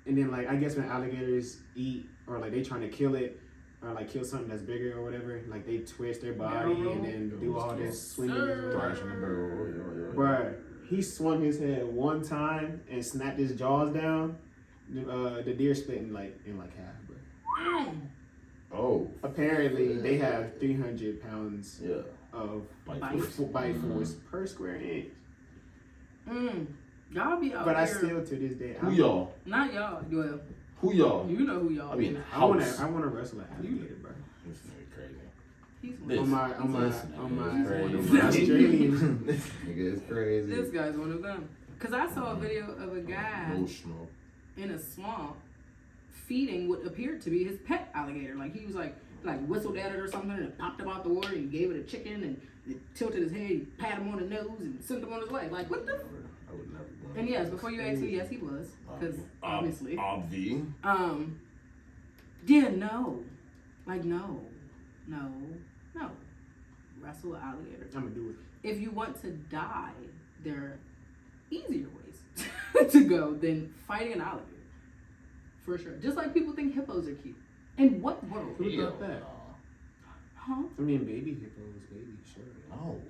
and then like I guess when alligators eat or like they trying to kill it or like kill something that's bigger or whatever, like they twist their body and then do all this swinging. Bruh, he swung his head one time and snapped his jaws down. The deer split in like half, bro. Oh. Apparently they have 300 pounds Yeah. of Bite force per square inch. Y'all be out But here. I still to this day. Who y'all? Not y'all. Well, Who y'all? you know who y'all. I mean, I wanna wrestle an alligator, bro. This nigga crazy. he's This- On my crazy. Australian. This nigga is crazy. This guy's one of them. Cause I saw a video of a guy No smoke. in a swamp feeding what appeared to be his pet alligator. Like he was like whistled at it or something and it popped him out the water and he gave it a chicken and it tilted his head, he patted him on the nose and sent him on his way. Like what the? I would never. And yes, before you ask me, yes he was. Cause obviously. Obvi. Yeah, no. Like no. Wrestle an alligator. I'm gonna do it. If you want to die, there are easier ways to go than fighting an alligator. For sure. Just like people think hippos are cute. In what world? Who thought that? Huh? I mean, baby hippos, baby, sure. No.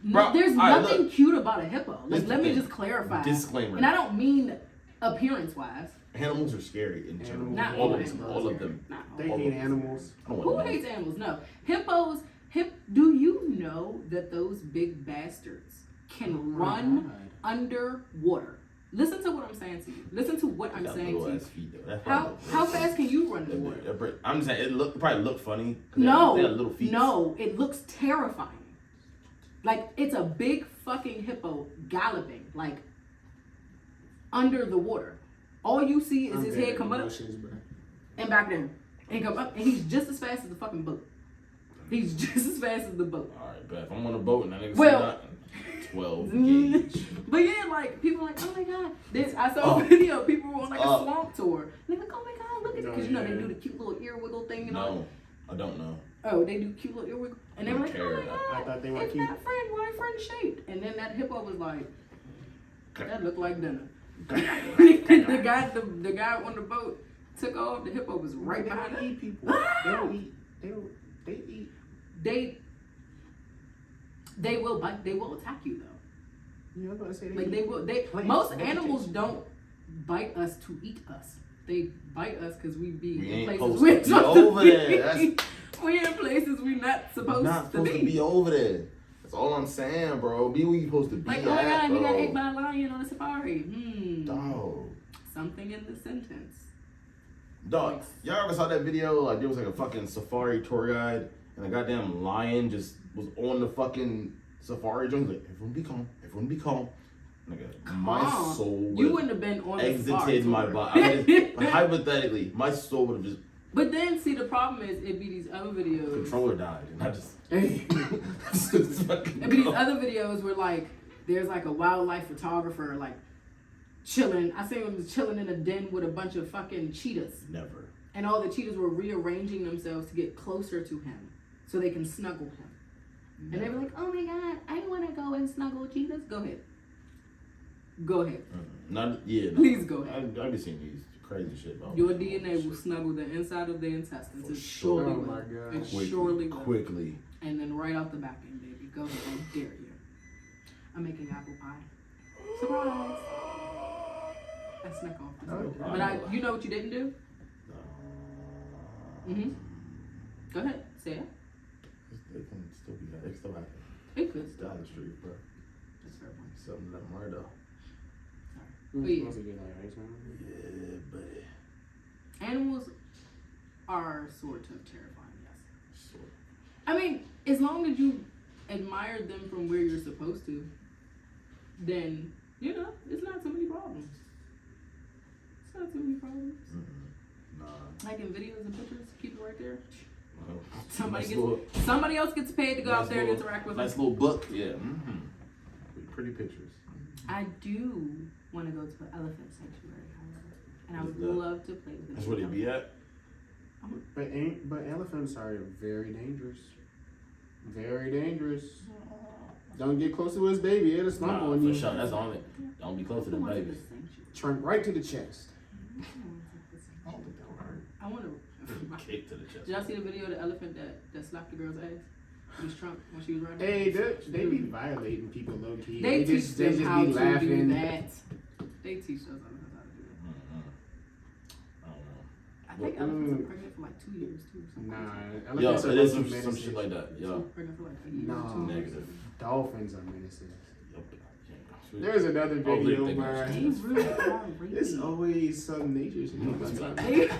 No, Bro, there's all right, nothing look. cute about a hippo. Like, Listen, let me thing. just clarify. Disclaimer. And I don't mean appearance-wise. Animals are scary in general. Not all all of them. animals. All of them. Not all. They hate animals. I don't Who want hates animals? No. Hippos, do you know that those big bastards can run underwater? Listen to what I'm saying to you. Listen to what I'm saying to you. Feet, though. How fast can you run in water? I'm just saying, it probably look funny. No, they got little feet. no, it looks terrifying. Like it's a big fucking hippo galloping like under the water. All you see is his head come up and back down, and come up, and he's just as fast as the fucking boat. He's just as fast as the boat. All right, but if I'm on a boat and that nigga Well- say nothing, 12 gauge. But yeah, like people are like, oh my god, I saw a video. People were on like a swamp tour. They're like, oh my god, look at it, because you know they do the cute little ear wiggle thing and all. No, I don't know. Oh, they do cute little ear wiggle, and they were like, oh my god, I thought they were it's cute. that friend shaped. And then that hippo was like, that looked like dinner. the guy on the boat took off. The hippo was right behind him. Eat people. They don't eat. They eat. They will bite. They will attack you though. Yeah, I was about to say Like they will. plants, Most vegetation. animals don't bite us to eat us. They bite us because we be We in ain't places supposed we're to be supposed to over be. there. We in places we not supposed, Not supposed to be over there. That's all I'm saying, bro. Be where you supposed to be Like, at, oh my god, bro. you got ate by a lion on a safari. Dog. Something in the sentence. Dog, y'all ever saw that video? Like, there was like a fucking safari tour guide, and the goddamn lion just was on the fucking safari joint. Like, everyone be calm, everyone be calm. Nigga, my soul you wouldn't have been on the exited my body. But hypothetically, my soul would have just. But then, see, the problem is, it'd be these other videos. The controller died, and I just. It'd be these other videos where, like, there's like a wildlife photographer, like, chilling. I seen him chilling in a den with a bunch of fucking cheetahs. Never. And all the cheetahs were rearranging themselves to get closer to him so they can snuggle him. Never. And they were like, oh my God, I want to go and snuggle cheetahs. Go ahead. Go ahead. No. Please go ahead. I've been seeing these crazy shit about your DNA will snuggle the inside of the intestines. It surely will. Oh my God. It surely will. Quickly. And then right out the back end, baby. Go ahead. I dare you. I'm making apple pie. Surprise. I snuck off. But you know what you didn't do? Go ahead. Say it. It can still be that. It still happen. It could still. Down the street, bro. That's fair point. Something that right though. Yeah, but animals are sort of terrifying, yes. Sort of. I mean, as long as you admire them from where you're supposed to, then, you know, it's not too many problems. It's not too many problems. Nah. Like in videos and pictures, keep it right there. Well, Somebody else gets paid to go out there and little, interact with nice them. little book, yeah. With pretty pictures. I do want to go to an elephant sanctuary, however, and I would love to play with them. That's where they be at? But elephants are very dangerous. Very dangerous. Don't get close to his baby, it'll slump on you. For sure, that's the only. Don't be close to the baby. Trunk right to the chest. I don't think that would hurt. I want to. Kick to the chest. Did y'all see the video of the elephant that slapped the girl's ass? With Trump when she was riding. Hey, they be violating people low key. They just them be how to laughing. do that. They teach us how to do that. I don't know. I think elephants are pregnant for like 2 years too. Nah, Yeah, elephants it are is some some shit like that. Yeah. Pregnant for like a year. No, 2 years. Negative. dolphins are menaces. Yep. There's another video They where They really are rapey. it's always some nature shit.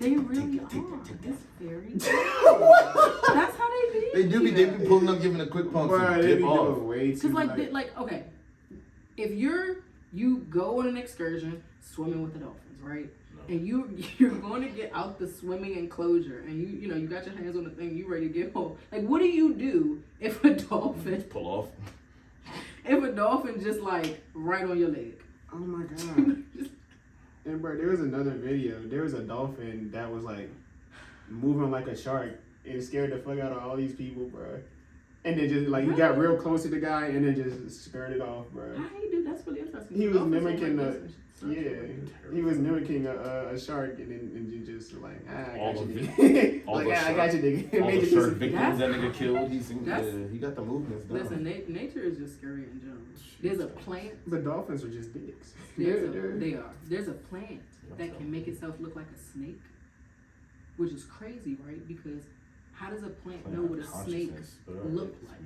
They really are. It's very cool. That's how they be. They be pulling up, giving a quick pump Bro, and they dip be off. doing way too Cause much. like okay, if you go on an excursion swimming with the dolphins, right? No. And you're going to get out the swimming enclosure, and you know you got your hands on the thing, you ready to get home. Like, what do you do if a dolphin Pull off? If a dolphin just like right on your leg? Oh my God. And bro, there was another video. There was a dolphin that was like moving like a shark and it scared the fuck out of all these people, bro. And then just like he got real close to the guy and then just skirted off, bro. How he do? That's really interesting. He was Dolphins mimicking are like the this. he was mimicking a shark and you just like I All got you, the- nigga. all Like the I got you, nigga. All Made the it shark just- victims that That's- nigga killed, that's- he got the movements done. Listen, nature is just scary in general. There's a plant. But dolphins are just dicks. They are. There's a plant that can make itself look like a snake, which is crazy, right? Because how does a plant know what a snake look like?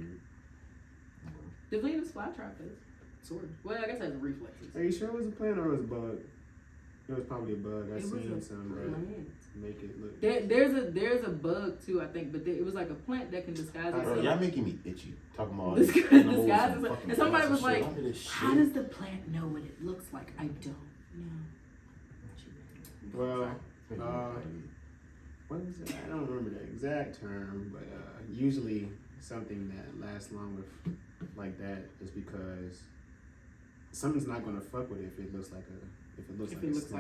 The Venus flytrap is sort of. Well, I guess that's reflexes. Are you sure it was a plant or it was a bug? It was probably a bug. I It was seen a some plant. make it look. There's a bug too, I think, but it was like a plant that can disguise Bro, itself. y'all making me itchy. Talking about Disguise itself. And somebody was like, "How does the plant know what it looks like?" I don't know. Well, what is it? I don't remember the exact term, but usually something that lasts long with like that is because something's not gonna fuck with it if it looks like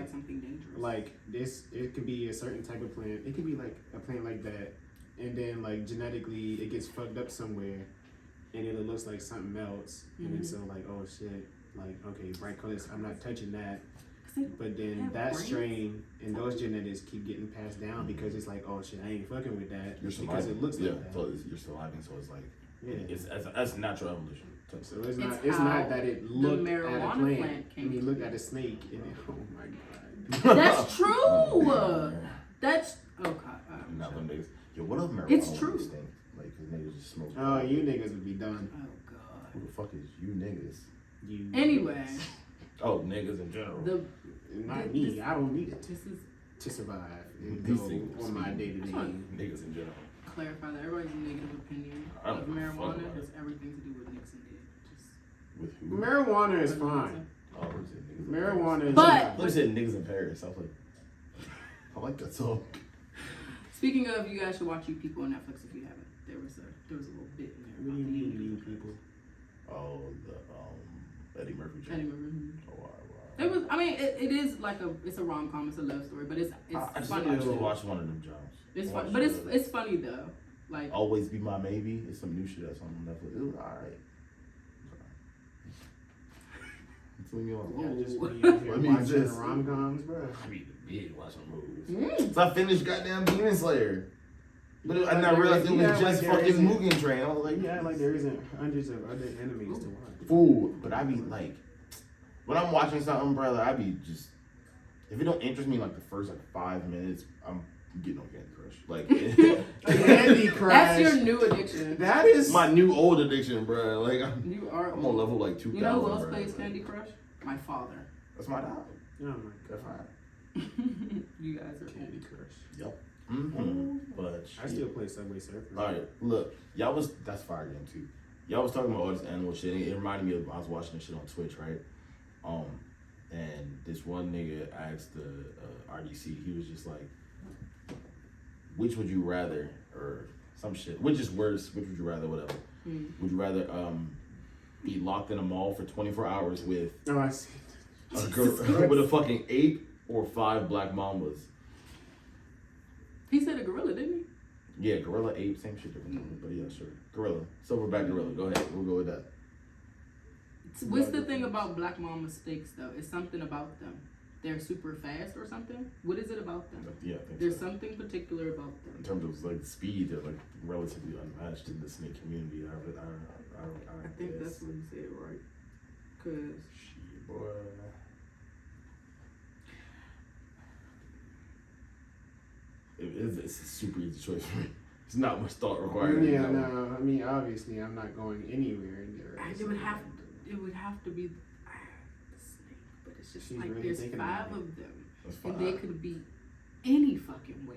something dangerous. Like this, it could be a certain type of plant. It could be like a plant like that, and then like genetically it gets fucked up somewhere, and then it looks like something else, and then so like oh shit, like okay bright colors, I'm not touching that. But then that strain and those genetics keep getting passed down because it's like, oh shit, I ain't fucking with that because it looks like that. So you're surviving, so it's like, that's natural evolution. So it's not that it looked at a plant. I mean, look at a snake and it, oh my God. That's true. That's okay. Not them niggas. Yo, what if marijuana It's true. stink? Like, cause niggas just smoke. Oh, you niggas would be done. Oh God. Who the fuck is you niggas? You. Anyway. Oh, niggas in general. Not me. I don't need it This is to survive These and things go on my day to day. niggas in general. clarify that everybody's negative opinion I don't of give a fuck marijuana about has it. everything to do with Nixon did. Just With who? Marijuana is fine. Oh, what is it? Niggas in Marijuana Paris. is But- Look, said niggas in Paris. I was like, I like that song. speaking of, you guys should watch You People on Netflix if you haven't. There was a little bit in there. What do you about the mean, you people. people? Oh, the Eddie Murphy joint. Eddie Murphy. Oh, wow. It was. I mean, it is like it's a rom-com. It's a love story, but it's I funny. just watched one of them jobs. It's Watched fun, but the- it's funny though. Like Always Be My Maybe. It's some new shit that's on Netflix. It was alright. It's leave me alone. Yeah, just Ooh. be out here Let me watching exist. rom-coms, bro. I be big watching movies. mm, So I finished goddamn Demon Slayer. But Yeah, I never realized it yeah, was just like there fucking isn't- Mugen Train. I was like, Yeah, like there isn't hundreds of other enemies to watch. fool. But I be like, when I'm watching something, brother, I be just, if it don't interest me like the first like 5 minutes, I'm getting on Candy Crush. Like, Candy Crush. that's your new addiction. That is my new old addiction, bro. Like, I'm You are. on level like 2000. You know who else bro. plays Candy Crush? My father. That's my dog. Oh my That's god. right. You guys are Candy Crush. Yep. Mm-hmm. But I still play Subway Surfer. all right, look, y'all was that's fire game too. Y'all was talking about all this animal shit. It reminded me of I was watching this shit on Twitch, right? And this one nigga asked the RDC. He was just like, "Which would you rather?" or some shit. Which is worse? Which would you rather? Whatever. Would you rather be locked in a mall for 24 hours with Oh, I see. a girl with a fucking ape or 5 black mambas? He said a gorilla, didn't he? Yeah, gorilla, ape, same shit, different company, but yeah, sure. Gorilla, silverback gorilla. Go ahead, we'll go with that. What's the thing about black mama steaks though? It's something about them. They're super fast or something. What is it about them? Yeah, I think There's so. something particular about In them. terms of like speed, they're like relatively unmatched in the snake community. I think that's what he said, right? Cause Shit, boy. It's a super easy choice for me. It's not much thought required. Yeah, you know? no. I mean, obviously, I'm not going anywhere in there. it would have to be the snake, but it's just She's like really there's thinking 5 about it. of them, That's and fine. they could be any fucking where.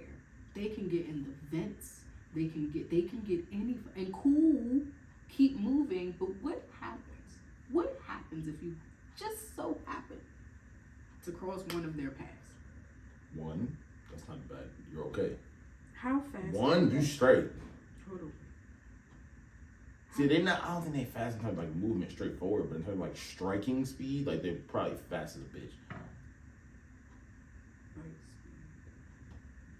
They can get in the vents. They can get any and cool. Keep moving, but what happens? What happens if you just so happen to cross one of their paths? One, that's not bad. You're okay. How fast? One, you straight. Hold on. See, they not. I don't think they fast in terms of like movement straight forward, but in terms of like striking speed, like they're probably fast as a bitch.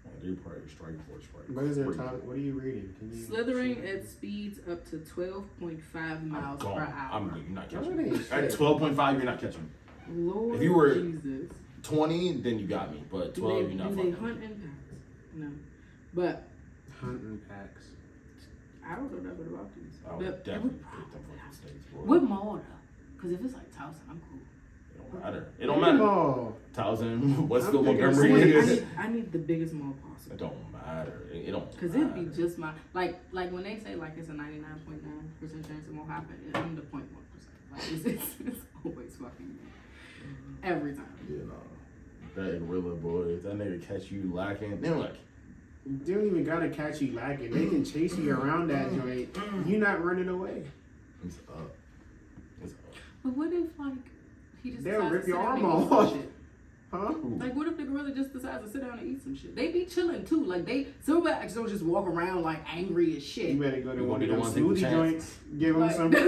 Like, they're probably striking for a strike. What is their Crazy. top? What are you reading? Can you Slithering at speeds up to 12.5 miles per hour. You're not No, catching it me. ain't At shit. 12.5, you're not catching me. Lord If you were- Jesus. 20, then you got me. But 12, you're not do fucking they hunt me. in packs? No. But hunting packs? I don't know nothing about these. I But would it definitely would pick them probably fucking have to. snakes, boy. What mall though? Because if it's like Towson, I'm cool. It don't matter. It don't matter. Mall. Towson, Westfield, I'm thinking Montgomery. snakes. I need the biggest mall possible. It don't matter. It don't Because matter. it'd be just my like when they say like it's a 99.9% chance it won't happen, I'm the 0.1%. Like it's always fucking me. Every time. Yeah, no. That gorilla, boy. If that nigga catch you lacking, then like, They don't even gotta catch you lacking. They can chase you around that joint. You're not running away. it's up. It's up. But what if like he just They'll decides rip to your sit down arm and eat some off. shit? Huh? Like, what if the gorilla just decides to sit down and eat some shit? They be chilling too. Like, silverbacks don't just walk around like angry as shit. You better go to You one wanna of be the them one to take the smoothie chance? joints. Give them Like, some. but I'm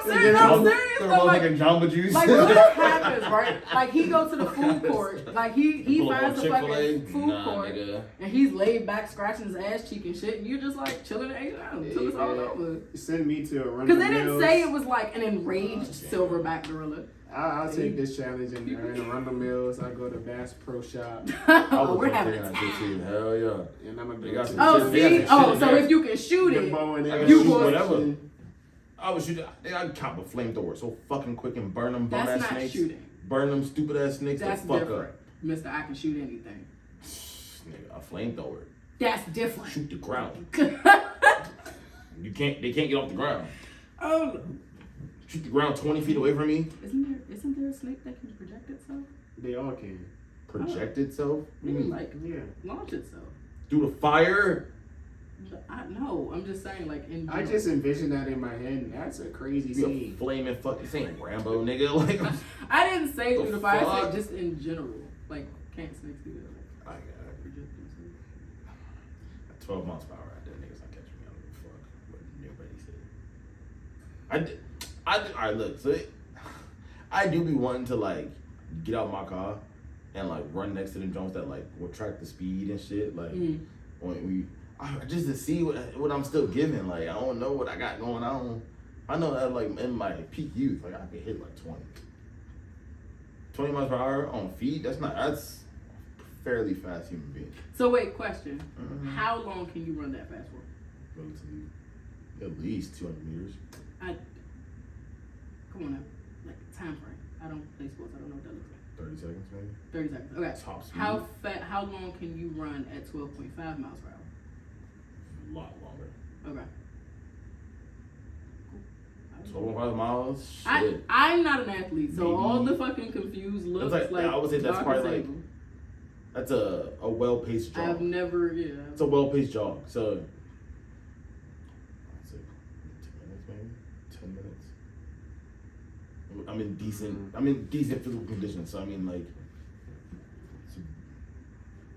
serious. I'm serious. They're But like like, a Jamba Juice. like what happens, right? Like he go to the food court. Like he Pull up finds on the fucking Chick-fil-A. food Nah, court, nigga. and he's laid back scratching his ass cheek and shit. And you're just like chilling and hanging out until it's all Yeah. over. Send me to a run. Because they didn't say it was like an enraged silverback gorilla. I'll take this challenge and in Arundel Mills. I go to Bass Pro Shop I Oh, was we're just having thinking a that shit time. too. Hell yeah. and I'm gonna They go got to some Oh, shit. They got see? some Oh, shit so there. if you can shoot the it, bow and I arrow. can You shoot was- whatever. I would shoot. I cop a flamethrower so fucking quick and burn them bum that's ass not snakes. shooting. Burn them stupid ass snakes That's the fuck different. Mister, I can shoot anything. up. Nigga, a flamethrower. That's different. Shoot the ground. You can't. They can't get off the ground. Oh, Shoot the ground 20 feet away from me. isn't there a snake that can project itself? They all can. Project itself. What do you mean? Like Yeah. launch itself. Through the fire. No, I'm just saying, like, in I just envisioned that in my head, and that's a crazy You a scene. flaming fuck. This ain't Rambo, nigga. Like, I didn't say The through the fire. I fuck? said just in general. Like, can't snakes do that? Like, I got it. project themselves. At 12 miles per hour out there, niggas not catching me. I don't give a fuck what nobody said. Alright, look, so I do be wanting to, like, get out my car and, like, run next to them Jones that, like, will track the speed and shit. Like, just to see what I'm still giving. Like, I don't know what I got going on. I know that, like, in my peak youth, like, I could hit, like, 20 miles per hour on feet. That's fairly fast human being. So wait, question. Mm-hmm. How long can you run that fast for? Relatively, at least 200 meters. Come on now. Like, time frame. I don't play sports. I don't know what that looks like. 30 seconds, maybe. 30 seconds. Okay. Top speed. How long can you run at 12.5 miles per hour? A lot longer. Okay. 12.5 miles. Shit. I'm not an athlete, so Maybe. all the fucking confused looks That's like, I would say that's Dr. probably like Sable. that's a well-paced jog. I've never, It's a well-paced jog. So, I'd say 10 minutes, maybe 10 minutes. I'm in decent physical condition. So I mean, like, it's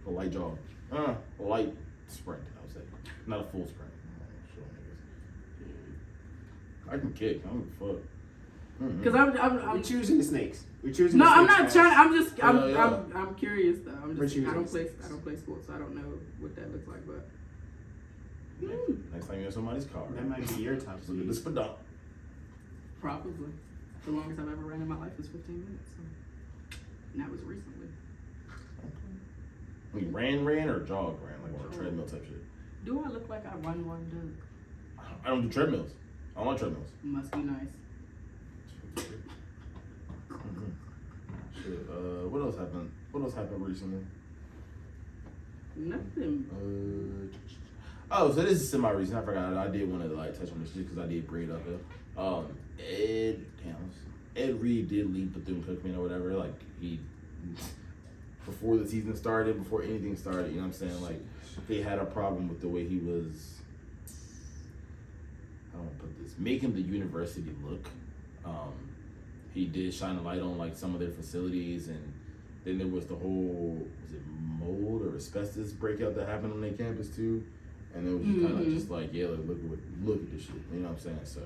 a light jog, a light sprint. I would say, not a full sprint. I can kick. I don't give a fuck. Because I'm We're choosing the snakes. We're choosing. No, the I'm snakes not fast. trying. Yeah. I'm curious though. I don't play sports, so I don't know what that looks like. But Next time you're in somebody's car, That might be your top look at speed. this pedal. probably the longest I've ever ran in my life was 15 minutes. So. And that was recently. I mean, ran or jog ran, like on a treadmill type shit. Do I look like I run one dude? I don't do treadmills. I don't like treadmills. Must be nice. Shit. What else happened? What else happened recently? Nothing. Oh, so this is semi-recent. I forgot. I did want to like touch on this just because I did bring it up here. Ed Reed did leave Bethune-Cookman or whatever. Like before the season started, before anything started. You know what I'm saying? Like they had a problem with the way he was. I don't want to put this. Making the university look. He did shine a light on like some of their facilities, and then there was the whole mold or asbestos breakout that happened on their campus too, and it was just kind of just like like, look at this shit. You know what I'm saying? So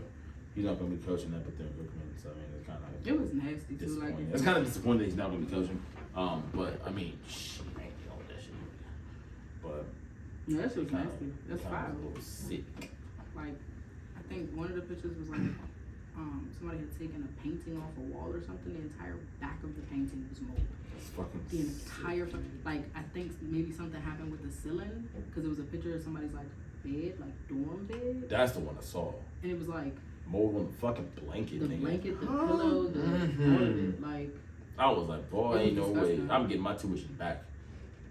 he's not gonna be coaching that, but then Cookman. So I mean, it's kind of It was nasty too. Like it's kind of disappointing that he's not gonna be coaching. But I mean, shit, man, all that shit. But yeah, that shit was nasty. That's kind of fire. a little sick. Like I think one of the pictures was like. Somebody had taken a painting off a wall or something. The entire back of the painting was mold. That's fucking The entire, like, I think maybe something happened with the ceiling because it was a picture of somebody's like bed, like dorm bed, That's the one I saw. and it was like Mold on the fucking blanket. the nigga. blanket, the pillow, the all of it, like. I was like, boy, It ain't was no way. disgusting. I'm getting my tuition back.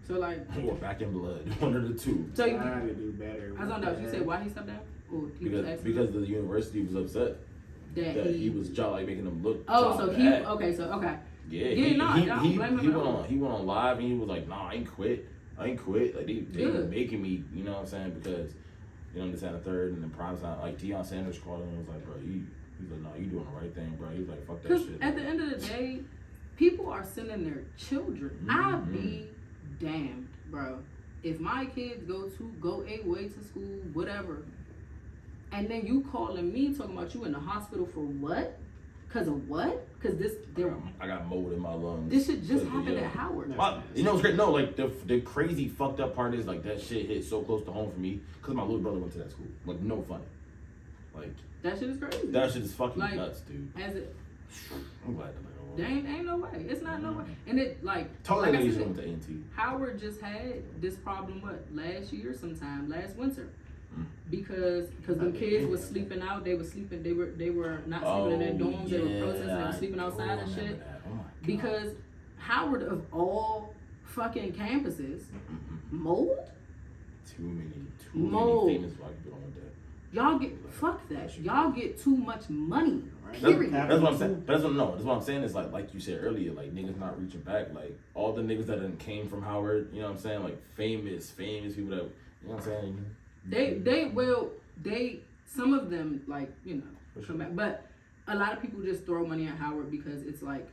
So like, Or back in blood. One of the two. so you, Trying to do better. I don't know. You said why he stepped down? Or he was asking Because the university was upset that he was like making them look. Oh, so he bad. okay. So okay. Yeah, Yeah, he, no, I don't he, blame him he at went all. on he went on live and he was like, nah, I ain't quit. Like they were Good. making me, you know what I'm saying? Because you know this and the third and then prime time, like Deion Sanders called him and was like, bro, he's like, no, you doing the right thing, bro. He's like, fuck that Because shit. at the end of the day, people are sending their children. I'll be damned, bro. If my kids go away to school, whatever, and then you calling me talking about you in the hospital for what? Cause of what? Cause I got mold in my lungs. this shit just 'Cause of happened the, at Howard. You know what's great? No, like the crazy fucked up part is like that shit hit so close to home for me because my little brother went to that school. Like no funny. Like That shit is crazy. that shit is fucking Like, nuts, dude. As it, I'm glad that there ain't no way. It's not no way. And it like Totally like I like said, went to A&T. Howard just had this problem last year sometime, last winter. Because them kids was sleeping out, they were not sleeping in their dorms, they were protesting, they were sleeping outside and shit. Because Howard of all fucking campuses, mold? Too many Mold. famous black people on that. Y'all get fuck that. Y'all get too much money. Right. Period. That's what I'm saying. That's what I'm saying is like you said earlier, like niggas not reaching back. Like all the niggas that done came from Howard, you know what I'm saying? Like famous people that, you know what I'm saying? Some of them, like, you know, For come sure. back. But a lot of people just throw money at Howard because it's like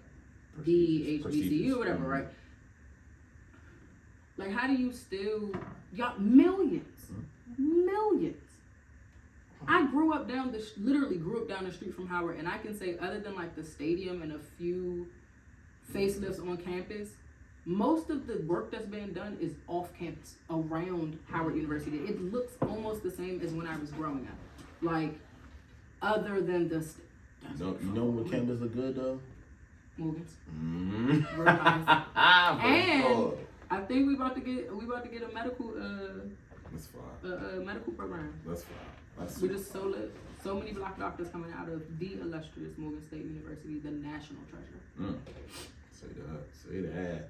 the HBCU or whatever, right? Like, how do you still, y'all, millions. I literally grew up down the street from Howard, and I can say, other than like the stadium and a few facelifts on campus, most of the work that's being done is off campus around Howard University. It looks almost the same as when I was growing up. Like, other than the you know what campus look good though? Morgan's. Mm-hmm. Real nice. And sure. I think we about to get a medical That's fine. medical program. That's fine. That's We just so lit. So many black doctors coming out of the illustrious Morgan State University, the national treasure. Say that.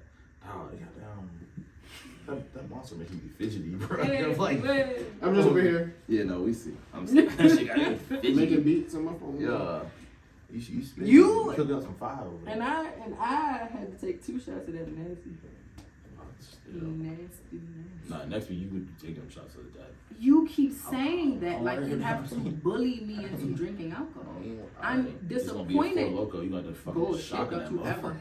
Oh, that monster making me fidgety, bro. Hey, I'm like, I'm just over here yeah, no, we see. I'm saying that shit got me fidgety. making beats on my phone. Yeah. You- You killed out some fire over there. And I had to take 2 shots of that nasty. Nasty. Nah, next week you would take them shots of that. You keep saying that I'm like you worried have about to it. bully me into drinking alcohol. I'm It's gonna be a disappointed. Four Loco. You got to fucking Bullshit, shock in that don't you ever.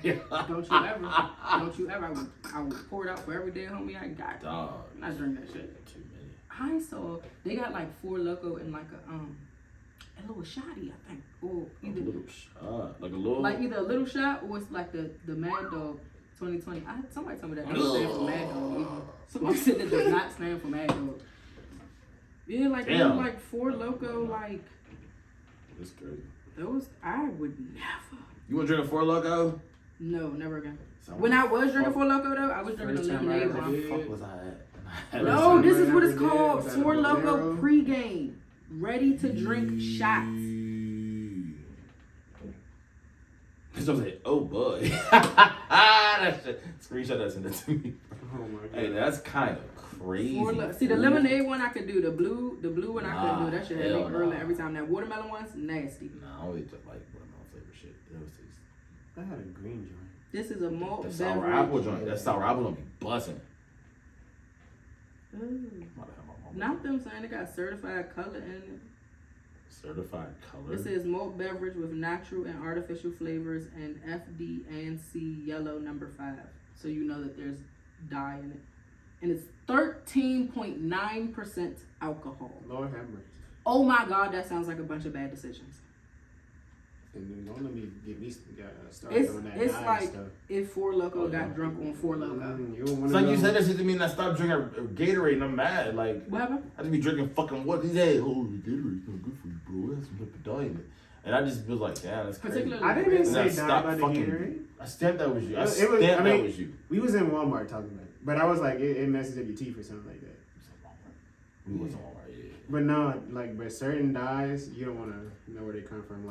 motherfucker. Don't you ever. I would pour it out for every day homie I got. Dog. I drink that shit. Too many. I saw they got like 4 Loco and like a little shotty, I think. Or A either little shot. Like a little. like either a little shot or it's like the Mad Dog 2020. Somebody told me that doesn't stand for Mad Dog either. Somebody said that does not stand for Mad Dog. Yeah, like they Damn. were like 4 Loco, like That's crazy. those. I would never. You want to drink a Four Loco? No, never again. When I was drinking 4 Loco though, I was drinking a First time I lemonade ever one. did. Where the fuck was I at? No, this is what it's Never did. called. Was that 4 a Loco Bolero? pregame. Ready to drink shots. Cause I was like, oh boy. That shit. Screenshot that, send it to me. Oh my god. Hey, that's kind of crazy. See, the lemonade one I could do. The blue one I couldn't do. That shit had me hell early nah. every time. That watermelon one's nasty. Nah, I only just like watermelon flavor shit. That was tasty. I had a green joint. This is a malt That beverage. sour apple joint. That sour apple gonna be buzzing. Ooh. Not them saying they got certified color in it. Certified color. It says malt beverage with natural and artificial flavors and FD&C yellow number 5. So you know that there's dye in it. And it's 13.9% alcohol. Lord have mercy. Oh my God, that sounds like a bunch of bad decisions. And then don't let me get me started on that It's diet like stuff. if 4 Loco got drunk on 4 Loco. You don't It's wanna like you know. said that shit to me and I stopped drinking Gatorade and I'm mad. Like, What happened? I just be drinking fucking what? He said, oh, Gatorade's not good for you, bro. It has some lipid in it. And I just was like, damn, that's crazy. Particularly- I didn't even And I say die stopped by the fucking- Gatorade. I stamped that was you. I It was- stamped I mean- that was you. We was in Walmart talking about it. But I was like, it messes up your teeth or something like that. We wasn't all right, yeah. But no, but certain dyes, you don't want to know where they come from.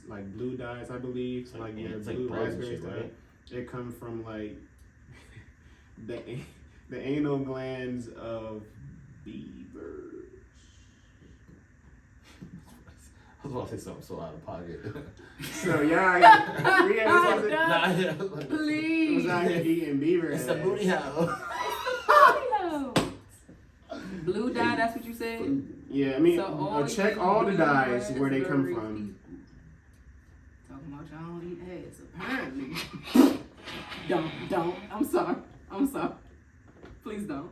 Like blue dyes, I believe. It's like- yeah, it's like blue blood and raspberry shit, dye. right? It come from like the anal glands of beavers. I was about to say something so out of pocket. So yeah, we I'm was done. Nah, yeah, I was like, Please. out here eating beaver. it's the heads. booty hole. Blue dye, that's what you said? Yeah, I mean, So check you all the blue dyes where they come raspberry from. people. Talking about y'all don't eat ass, apparently. Don't. I'm sorry. Please don't.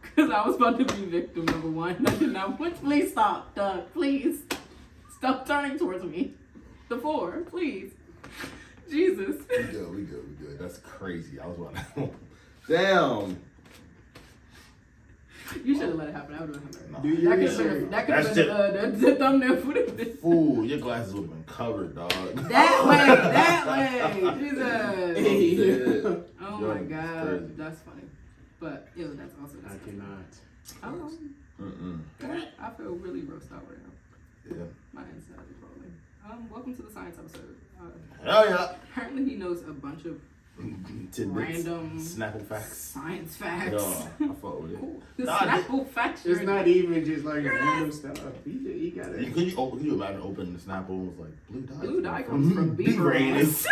Because I was about to be victim number 1. I did not want. Please stop, Doug. Please. Stop turning towards me. The 4, please. Jesus. We good. That's crazy. I was about damn. You should have let it happen. I would have let it happen. Do your research. That could have been the thumbnail for this. Fool, your glasses would have been covered, dog. That way. Jesus. Yo, Oh my that's God. crazy. That's funny. But, ew, that's also I disgusting. cannot. I feel really grossed out right now. Yeah. My insides are rolling. Welcome to the science episode. Hell yeah. Apparently he knows a bunch of Tidbits. random Snapple facts. science facts. Yo, I fuck with it. Cool. The Nah, Snapple facts. It's not even just like random stuff. He got Can it. you imagine opening the Snapple and was like, blue dye? Blue dye comes from beaver anus.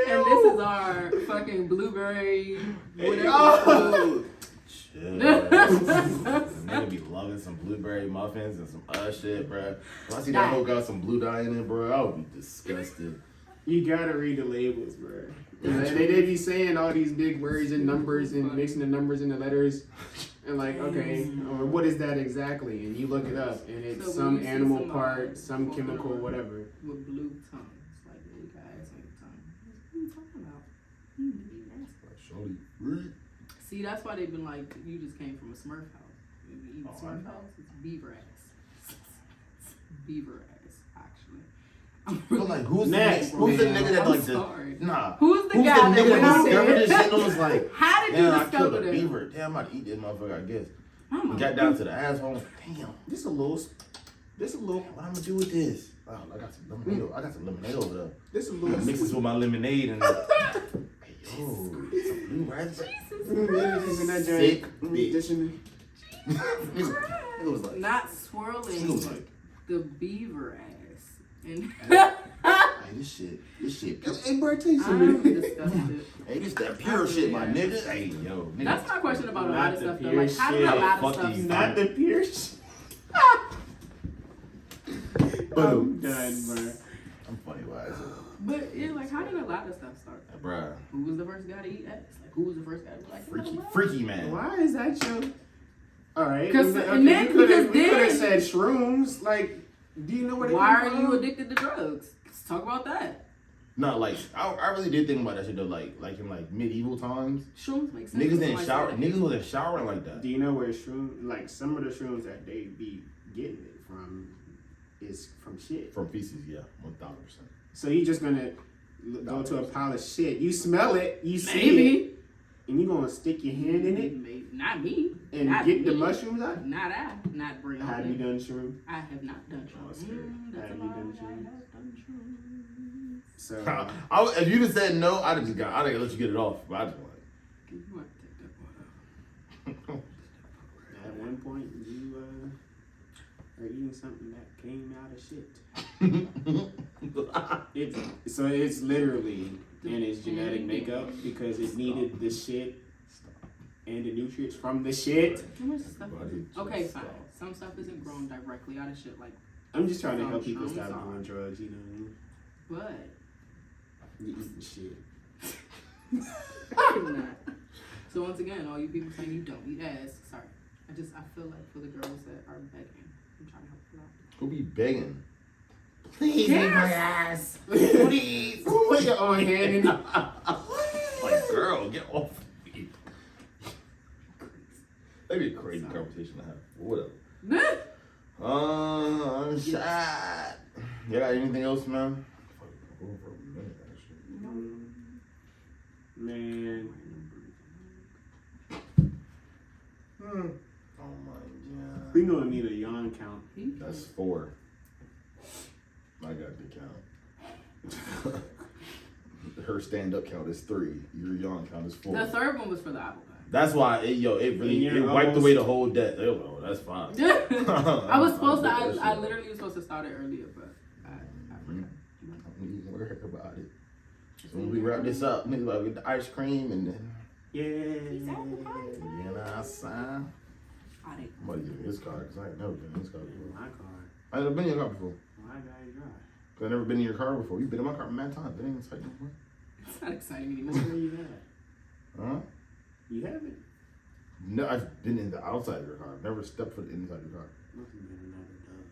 And this is our fucking blueberry whatever. Oh, Chill. Nigga be loving some blueberry muffins and some other shit, bro. When I see that hoe got some blue dye in it, bro, I would be disgusted. You gotta read the labels, bro. They be saying all these big words and numbers and mixing the numbers and the letters. And like, okay, or what is that exactly? And you look it up, and it's So some when you see animal somebody part, some walking chemical, around whatever. with blue tongues, like they got ass on your tongue. What are you talking about? You need to be nasty. Like, shorty, See, that's why they've been like, you just came from a Smurf house. If you eat Oh, Smurf I know. house, it's beaver ass. Beaver ass, actually. But like, who's Next, the nigga that I'm like sorry. nah? Who's the Who's the guy that nigga went that out discovered there? this shit and was like, How did you damn, I killed discover a that? beaver. Damn, I'm about to eat this motherfucker, I guess. Mama. Got down to the asshole. Damn, This a little. what I'm gonna do with this? Oh, I got some lemonade. I got some lemonade over there. This a I'm little. gonna mix this with my lemonade and. Hey, yo, some blue raspberry. In that Sick joint. bitch. Addition- It was like, Not it swirling was like, the beaver ass. And hey, this shit. Hey, bro, tell you I'm something. disgusted. Hey, this that pure shit, my nigga. Hey, yo, nigga. That's my question about a lot Not of the stuff though. pure Like, how did shit. a lot of Fuck stuff you. start? Not the pierce. I'm Boom. done, bro. I'm funny, wise. But yeah, like, how did a lot of stuff start? Hey, bruh. Who was the first guy to eat ass? Like, who was the first guy to be like, you know what? Freaky man. Why is that your? All right. 'Cause- okay, and then- we could because have then- said shrooms. Like, do you know where they Why come are from? you addicted to drugs? Let's talk about that. No, like I really did think about that shit though. Like in like medieval times, Shrooms make sense. niggas didn't Somebody shower. said Niggas wasn't showering like that. Do you know where shrooms? Like some of the shrooms that they be getting it from is from shit. From feces, yeah, 1,000%. So you just gonna go to a pile of shit. You smell it. You see it. Maybe. And you gonna stick your hand in it Maybe. Not me. and Not get the me. mushrooms out? Not I. Not Brianna. Have you done shroom? I have not done Oh, that's shrooms. scary. That's Have a you lie. done I shrooms? have done shrooms. So If you'd have said no, I'd have just got. I'd have let you get it off. But I just like. You want to take that one out. at one point you are eating something that came out of shit. It's literally in its genetic makeup because it needed the shit and the nutrients from the shit. How much stuff? Buddy, Okay, just fine. stop. Some stuff isn't grown directly out of shit, like I'm just trying to help Some people shrooms stop are. doing drugs, you know. what? You eating shit. I'm not. So once again, all you people saying you don't eat ass. Sorry, I feel like for the girls that are begging, I'm trying to help you out. Who be begging? Please Yes. eat my ass. Please. Put your own hand in it. Like, girl, get off me. That'd be a crazy conversation to have. Whatever. I'm shot. You got anything else, man? Over a minute, actually. Man. Oh my We god. gonna need a yawn count. That's 4. I got the count. Her stand-up count is 3. Your yawn count is 4. The third one was for the apple pie. That's why it really And it you're wiped almost- away the whole debt. Oh, that's fine. I was supposed to. I'll get that I shit. literally was supposed to start it earlier, but I forgot. Don't even worry about it. So when we wrap this up, nigga, like get the ice cream and then Yeah. Peace out, guys. you know what I'm saying? I didn't. I'm about to give him his card because I ain't never been in his car before. My car. I ain't never been in your car before. My guy drive. Cause I never been in your car before. You've been in my car mad times. That ain't exciting no more. It's not exciting anymore. Where you at? Huh? You haven't? No, I've been in the outside of your car. I've never stepped foot inside your car. Must have been another dog.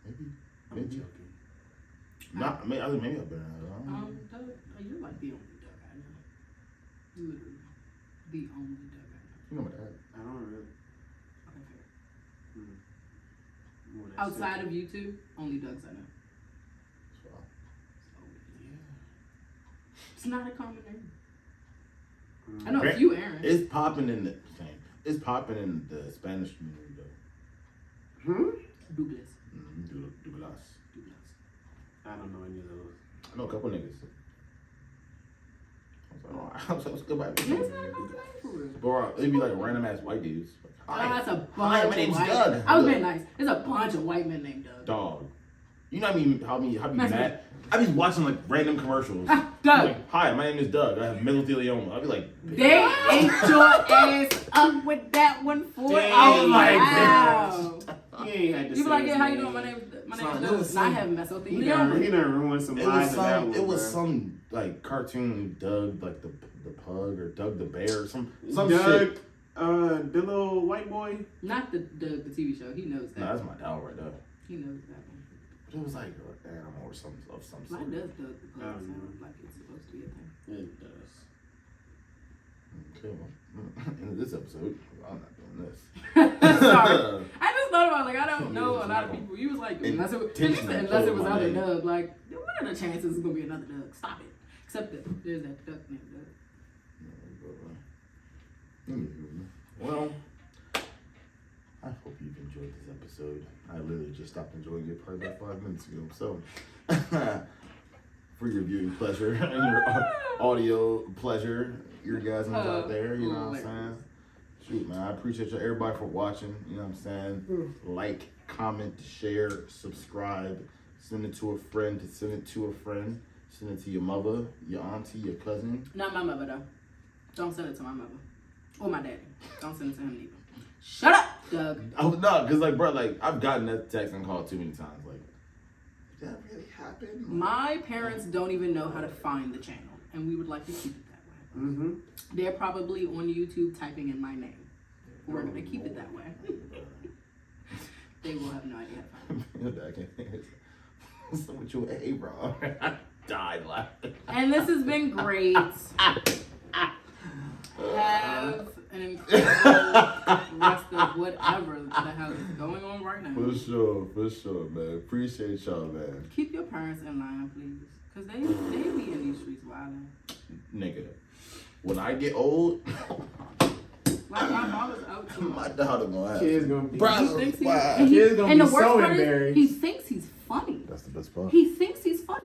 Maybe. I'm Maybe. joking. Not. I mean, maybe I've been in it. I don't know. Doug, you're like the only Doug I know. Literally, the only Doug I know. You know my dad. I don't really. Okay, fair. Well, that's Outside it. of you two, only Dougs I know. So, So, Yeah. it's not a common name. Mm. I know a Grant- few Aaron. it's popping in the same. It's popping in the Spanish community though. Douglas. Douglas. Douglas. I don't know any of those. I know a couple niggas. I was like, what's good about Yeah, it's not a common name for real. Bro, it'd be like random ass white dudes. Oh, that's a Hi, bunch my of name's white Doug. I was being nice. There's a bunch of white men named Doug. Dog. You know how me mad? I be watching like random commercials. Doug. Like, hi, my name is Doug. I have mesothelioma. I'll be like, They ate your ass up with that one for Dang. oh my Wow. gosh. You ain't had to You be say like, his yeah, how you name. doing? My name is Son, Doug. it was And I some- have He mesothelioma. done ruined some it lives was of that some, one, it was bro. some like cartoon Doug, like the pug or Doug the bear or some Doug, shit. the little white boy. Not the TV show. He knows that. Nah, that's my dog right there. He knows that one. But it was like an animal or some of some Why sort. does Doug the I Pug don't know. sound like it's supposed to be a thing? It does. Okay, well, into this episode, I'm not doing this. Sorry. I just thought about like I don't know a It's lot of not people. You was like intentional unless it was my other name. Doug. Like what are the chances it's gonna be another Doug? Stop it. Except that there's that duck named Doug. Well, I hope you've enjoyed this episode. I literally just stopped enjoying it probably about 5 minutes ago. So, for your viewing pleasure and your audio pleasure, your guys out there, you know what I'm saying? Shoot, man, I appreciate you, everybody, for watching. You know what I'm saying? Like, comment, share, subscribe, send it to a friend, send it to your mother, your auntie, your cousin. Not my mother though. Don't send it to my mother. Or my daddy. Don't send it to him either. Shut up, Doug. Oh no, because like, bro, like I've gotten that text and call too many times. Like, did that really happen? My parents don't even know how to find the channel, and we would like to keep it that way. Mm-hmm. They're probably on YouTube typing in my name. We're gonna keep it that way. They will have no idea how to find it. What's up with you, hey, bro? I died laughing. And this has been great. Have an incredible rest of whatever the hell is going on right now. For sure, man. Appreciate y'all, man. Keep your parents in line, please. Because they be in these streets wilding. Nigga, when I get old, Like my father's out too. my daughter gonna have Kid's gonna be. Bro, He thinks wow. and Kid's gonna and be the worst so part is, embarrassed. he thinks he's funny. That's the best part. He thinks he's